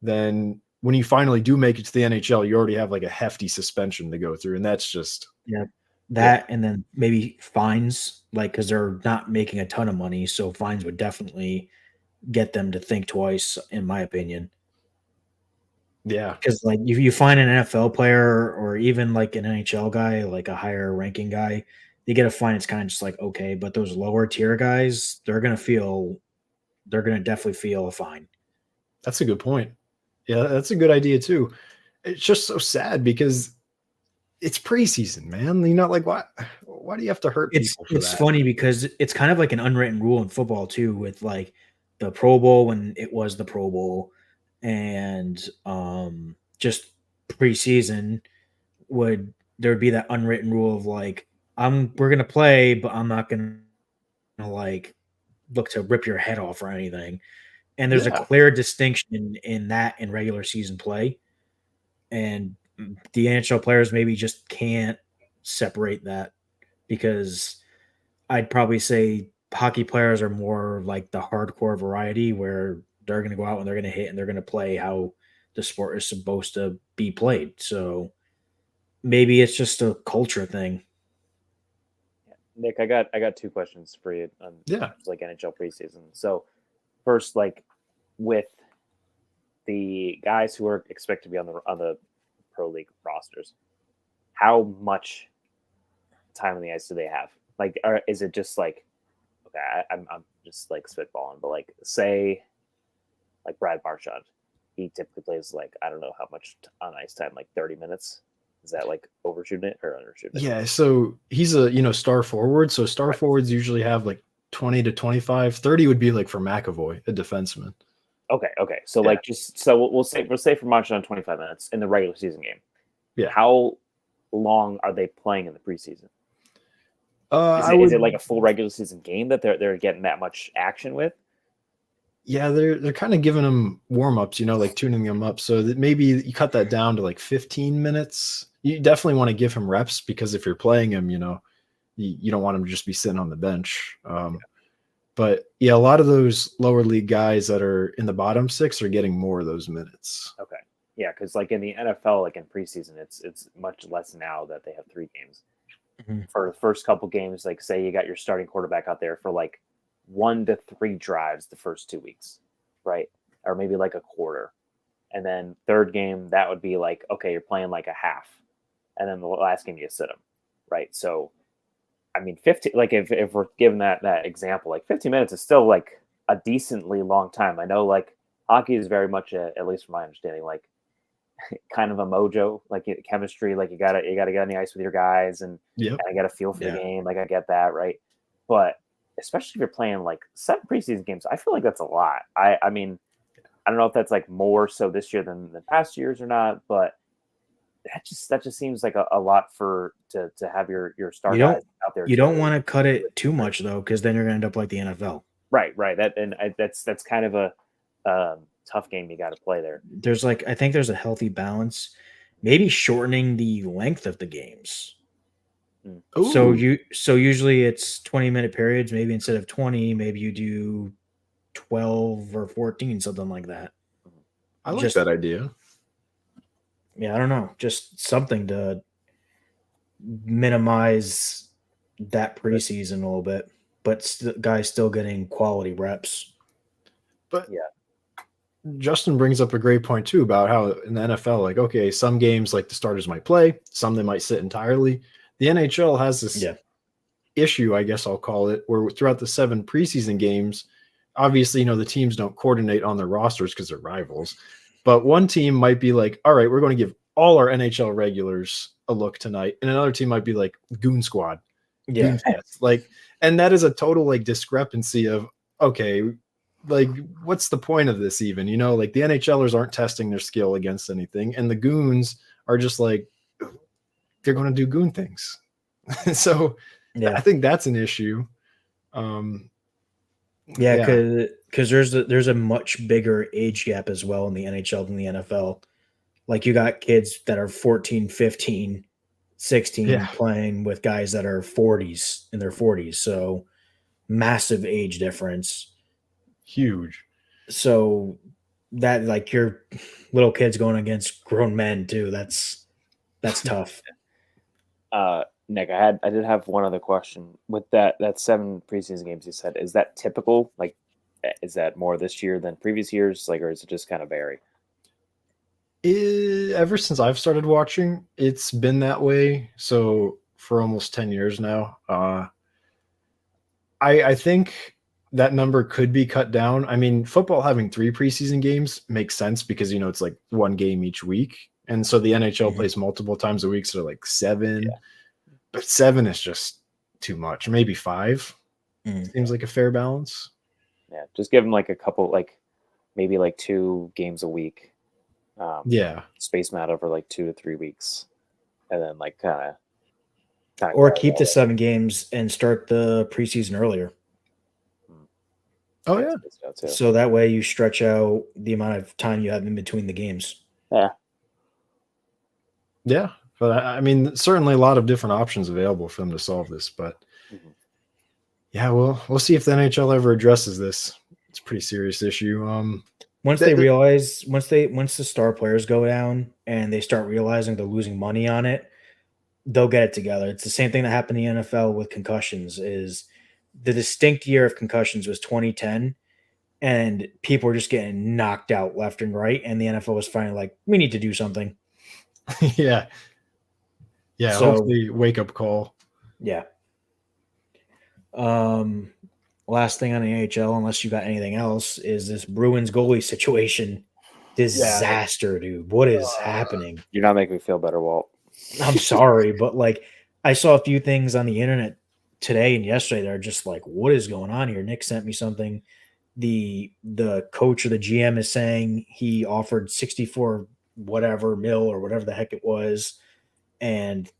then when you finally do make it to the NHL, you already have like a hefty suspension to go through. And that's just... And then maybe fines, like, because they're not making a ton of money. So fines would definitely get them to think twice, in my opinion. Yeah. Because, like, if you find an NFL player or even like an NHL guy, like a higher ranking guy, they get a fine. It's kind of just like, okay, but those lower tier guys, they're going to definitely feel a fine. That's a good point. Yeah, that's a good idea too. It's just so sad because it's preseason, man. You're not like, why do you have to hurt people for it's that? Funny because it's kind of like an unwritten rule in football too, with like the Pro Bowl when it was the Pro Bowl, and just preseason there'd be that unwritten rule of like, we're gonna play, but I'm not gonna like look to rip your head off or anything. And there's a clear distinction in that in regular season play, and the NHL players maybe just can't separate that, because I'd probably say hockey players are more like the hardcore variety where they're going to go out and they're going to hit and they're going to play how the sport is supposed to be played. So maybe it's just a culture thing. Nick, I got two questions for you on like NHL preseason. So first, like, with the guys who are expected to be on the Pro League rosters, how much time on the ice do they have? Like, is it just like, okay, I'm just like spitballing, but like, say, like Brad Marchand, he typically plays like, I don't know how much on ice time, like 30 minutes. Is that like overshooting it or undershooting it? Yeah, so he's a star forward. So star forwards usually have like 20 to 25. 30 would be like for McAvoy, a defenseman. Okay. So like, just so we'll say for Marchand 25 minutes in the regular season game. Yeah. How long are they playing in the preseason? Is it like a full regular season game that they're getting that much action with? Yeah, they're kind of giving them warm-ups, like tuning them up. So that maybe you cut that down to like 15 minutes. You definitely want to give him reps, because if you're playing him, you don't want him to just be sitting on the bench. But yeah, a lot of those lower league guys that are in the bottom six are getting more of those minutes. Okay. Yeah, because like in the NFL, like in preseason, it's much less now that they have 3 games. Mm-hmm. For the first couple games, like say you got your starting quarterback out there for like 1 to 3 drives the first 2 weeks, right? Or maybe like a quarter. And then third game, that would be like, okay, you're playing like a half. And then the last game you sit them, right? So, I mean, 15, like if we're given that example, like 15 minutes is still like a decently long time. I know like hockey is very much, at least from my understanding, like kind of a mojo, like chemistry, like you gotta get on the ice with your guys and kind of get a feel for the game. Like I get that, right? But especially if you're playing like 7 preseason games, I feel like that's a lot. I mean, I don't know if that's like more so this year than the past years or not, but that just seems like a lot to have your star guys out there. You don't want to cut it too much though, because then you're gonna end up like the NFL. Right. That's kind of a tough game you got to play there. I think there's a healthy balance, maybe shortening the length of the games. Ooh. So usually it's 20-minute periods. Maybe instead of 20, maybe you do 12 or 14, something like that. I like that idea. Yeah, I don't know, just something to minimize that preseason a little bit, but guys still getting quality reps. But yeah, Justin brings up a great point too about how in the NFL, like, okay, some games like the starters might play, some they might sit entirely. The NHL has this issue, I guess I'll call it, where throughout the 7 preseason games, obviously, the teams don't coordinate on their rosters because they're rivals. But one team might be like, all right, we're going to give all our NHL regulars a look tonight. And another team might be like Goon Squad, Goon Fest. Like, and that is a total like discrepancy of, okay, like what's the point of this even? Like the NHLers aren't testing their skill against anything. And the Goons are just like, they're going to do Goon things. So I think that's an issue. Because there's a much bigger age gap as well in the NHL than the NFL. Like you got kids that are 14, 15, 16 playing with guys that are 40s in their 40s. So massive age difference. Huge. So that like your little kids going against grown men too. That's tough. Nick, I did have one other question with that 7 preseason games you said. Is that typical? Like, is that more this year than previous years? Like, or is it just kind of vary? Ever since I've started watching, it's been that way. So for almost 10 years now, I think that number could be cut down. I mean, football having 3 preseason games makes sense because, it's like 1 game each week. And so the NHL plays multiple times a week. So like 7, but 7 is just too much. Maybe 5 seems like a fair balance. Yeah. Just give them like a couple, like maybe like 2 games a week. Space them out over like 2 to 3 weeks. And then like kind of or keep the 7 games and start the preseason earlier. Oh yeah. So that way you stretch out the amount of time you have in between the games. Yeah. But I mean, certainly a lot of different options available for them to solve this. But yeah, we'll see if the NHL ever addresses this. It's a pretty serious issue. Once the star players go down and they start realizing they're losing money on it, they'll get it together. It's the same thing that happened in the NFL with concussions. Is the distinct year of concussions was 2010, and people were just getting knocked out left and right, and the NFL was finally like, we need to do something. Yeah. So, hopefully wake up call. Yeah. Last thing on the NHL, unless you got anything else, is this Bruins goalie situation. Disaster, dude. What is happening? You're not making me feel better, Walt. I'm sorry, but like I saw a few things on the internet today and yesterday that are just like, what is going on here? Nick sent me something. The coach or the GM is saying he offered 64 whatever mil or whatever the heck it was, and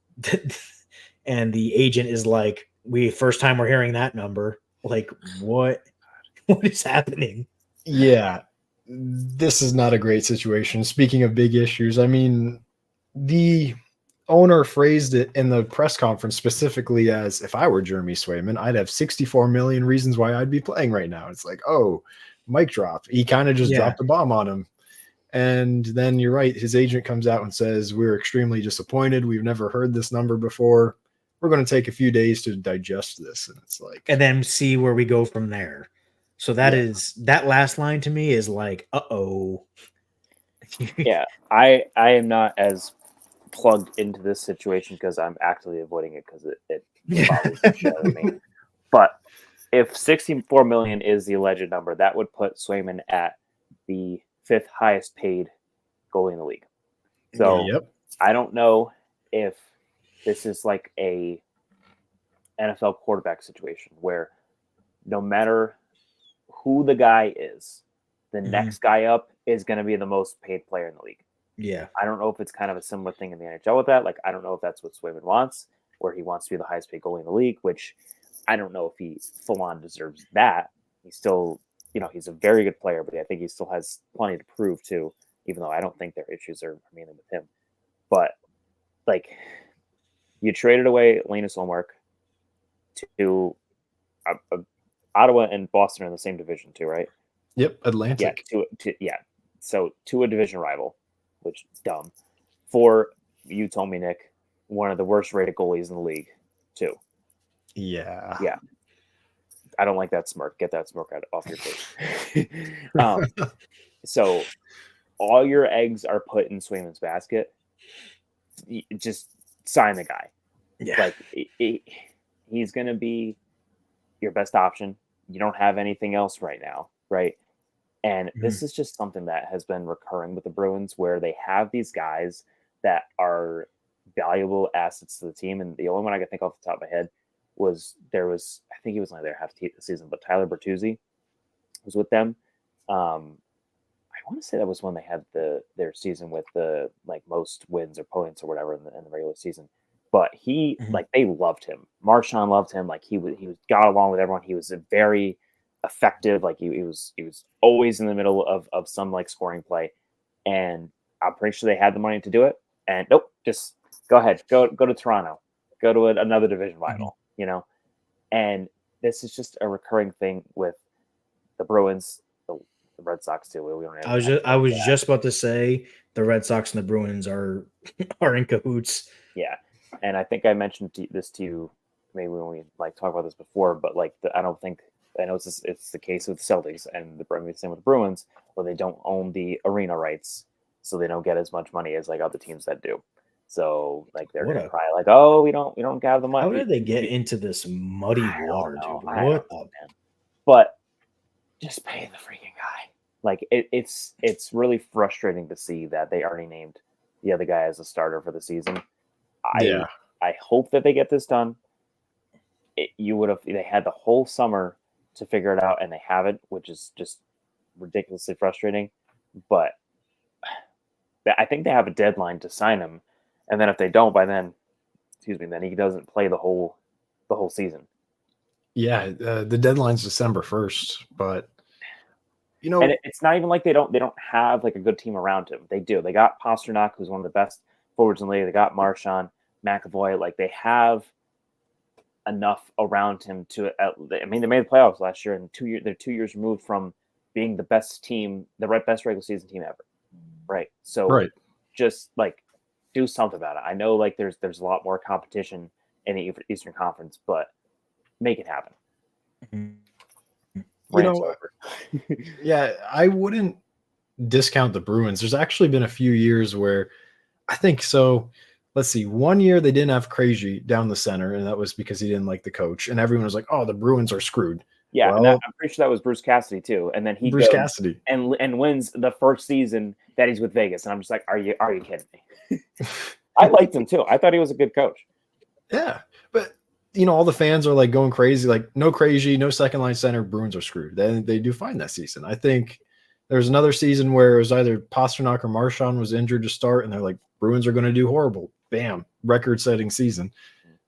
the agent is like, first time we're hearing that number. Like, what is happening? Yeah, this is not a great situation. Speaking of big issues, I mean, the owner phrased it in the press conference specifically as, if I were Jeremy Swayman, I'd have 64 million reasons why I'd be playing right now. It's like, oh, mic drop. He kind of just dropped a bomb on him. And then you're right. His agent comes out and says, we're extremely disappointed. We've never heard this number before. We're going to take a few days to digest this. And it's like, and then see where we go from there. So that last line to me is like, uh-oh. Yeah. I am not as plugged into this situation because I'm actively avoiding it because it bothers the shit out of me. But if 64 million is the alleged number, that would put Swayman at the 5th highest paid goalie in the league. So I don't know if this is like a NFL quarterback situation where no matter who the guy is, the next guy up is going to be the most paid player in the league. Yeah. I don't know if it's kind of a similar thing in the NHL with that. Like, I don't know if that's what Swayman wants, where he wants to be the highest paid goalie in the league, which I don't know if he full on deserves that. He's still, he's a very good player, but I think he still has plenty to prove too, even though I don't think their issues are mainly with him. But like, you traded away Linus Ullmark to Ottawa and Boston are in the same division too, right? Yep, Atlantic. Yeah, so to a division rival, which is dumb. For, you told me, Nick, one of the worst rated goalies in the league too. Yeah. I don't like that smirk. Get that smirk off your face. So all your eggs are put in Swayman's basket. Just sign the guy. Yeah. Like he's going to be your best option. You don't have anything else right now, right? And this is just something that has been recurring with the Bruins, where they have these guys that are valuable assets to the team. And the only one I can think off the top of my head was I think he was only there half the season, but Tyler Bertuzzi was with them. I want to say that was when they had their season with the like most wins or points or whatever in the regular season. But he like they loved him. Marchand loved him. Like he got along with everyone. He was a very effective. Like he was always in the middle of some like scoring play. And I'm pretty sure they had the money to do it. And nope, just go ahead, go to Toronto, go to another division rival, you know. And this is just a recurring thing with the Bruins, the Red Sox too. We don't have I was just about to say the Red Sox and the Bruins are in cahoots. Yeah, and I think I mentioned this to you maybe when we like talked about this before, but like I know it's the case with the Celtics and the same with the Bruins, where they don't own the arena rights, so they don't get as much money as like other teams that do. So like they're gonna cry like, oh, we don't have the money. How did they get into this muddy water, dude? What up, man? But just pay the freaking guy. Like it's really frustrating to see that they already named the other guy as a starter for the season. I hope that they get this done. They had the whole summer to figure it out, and they haven't, which is just ridiculously frustrating. But I think they have a deadline to sign him, and then if they don't by then, then he doesn't play the whole season. Yeah, the deadline's December 1st, but you know, and it's not even like they don't have like a good team around him. They do. They got Pasternak, who's one of the best forwards in the league. They got Marchand, McAvoy. Like they have enough around him to. I mean, they made the playoffs last year, and they're 2 years removed from being the best team, the best regular season team ever. Right. So just like do something about it. I know like there's a lot more competition in the Eastern Conference, but make it happen. You know, yeah, I wouldn't discount the Bruins. There's actually been a few years where I think so. Let's see. 1 year they didn't have Krejci down the center, and that was because he didn't like the coach. And everyone was like, "Oh, the Bruins are screwed." Yeah, well, and I'm pretty sure that was Bruce Cassidy too. And then he Bruce Cassidy and wins the first season that he's with Vegas. And I'm just like, are you kidding me? I liked him too. I thought he was a good coach. Yeah, but you know, all the fans are like going crazy, like no Krejci, no second line center, Bruins are screwed. They do fine that season. I think there's another season where it was either Pasternak or Marchand was injured to start, and they're like, Bruins are going to do horrible. Bam, record-setting season.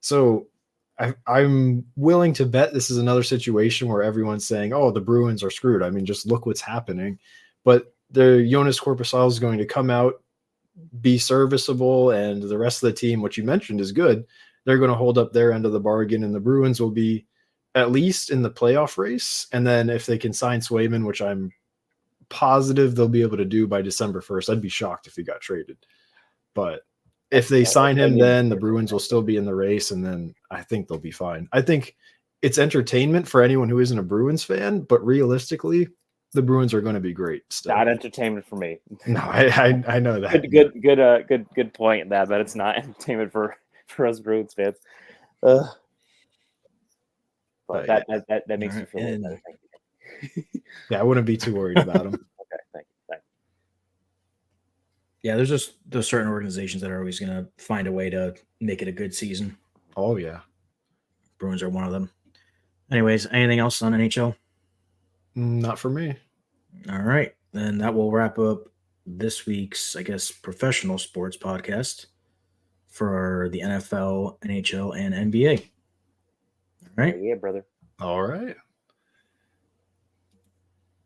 So I'm willing to bet this is another situation where everyone's saying, oh, the Bruins are screwed. I mean, just look what's happening. But Jonas Korpisalo is going to come out, be serviceable, and the rest of the team, what you mentioned, is good. They're going to hold up their end of the bargain, and the Bruins will be at least in the playoff race. And then if they can sign Swayman, which I'm positive they'll be able to do by December 1st, I'd be shocked if he got traded. But if they sign him, then the Bruins will still be in the race, and then I think they'll be fine. I think it's entertainment for anyone who isn't a Bruins fan, but realistically, the Bruins are going to be great still. Not entertainment for me. No, I know that. Good point in that, but it's not entertainment for us Bruins fans. But that makes me feel a little better. Thank you. Yeah, I wouldn't be too worried about them. Okay, thank you. Yeah, there's certain organizations that are always going to find a way to make it a good season. Oh, yeah. Bruins are one of them. Anyways, anything else on NHL? Not for me. All right. Then that will wrap up this week's, I guess, professional sports podcast for the NFL, NHL, and NBA. All right. Yeah, brother. All right.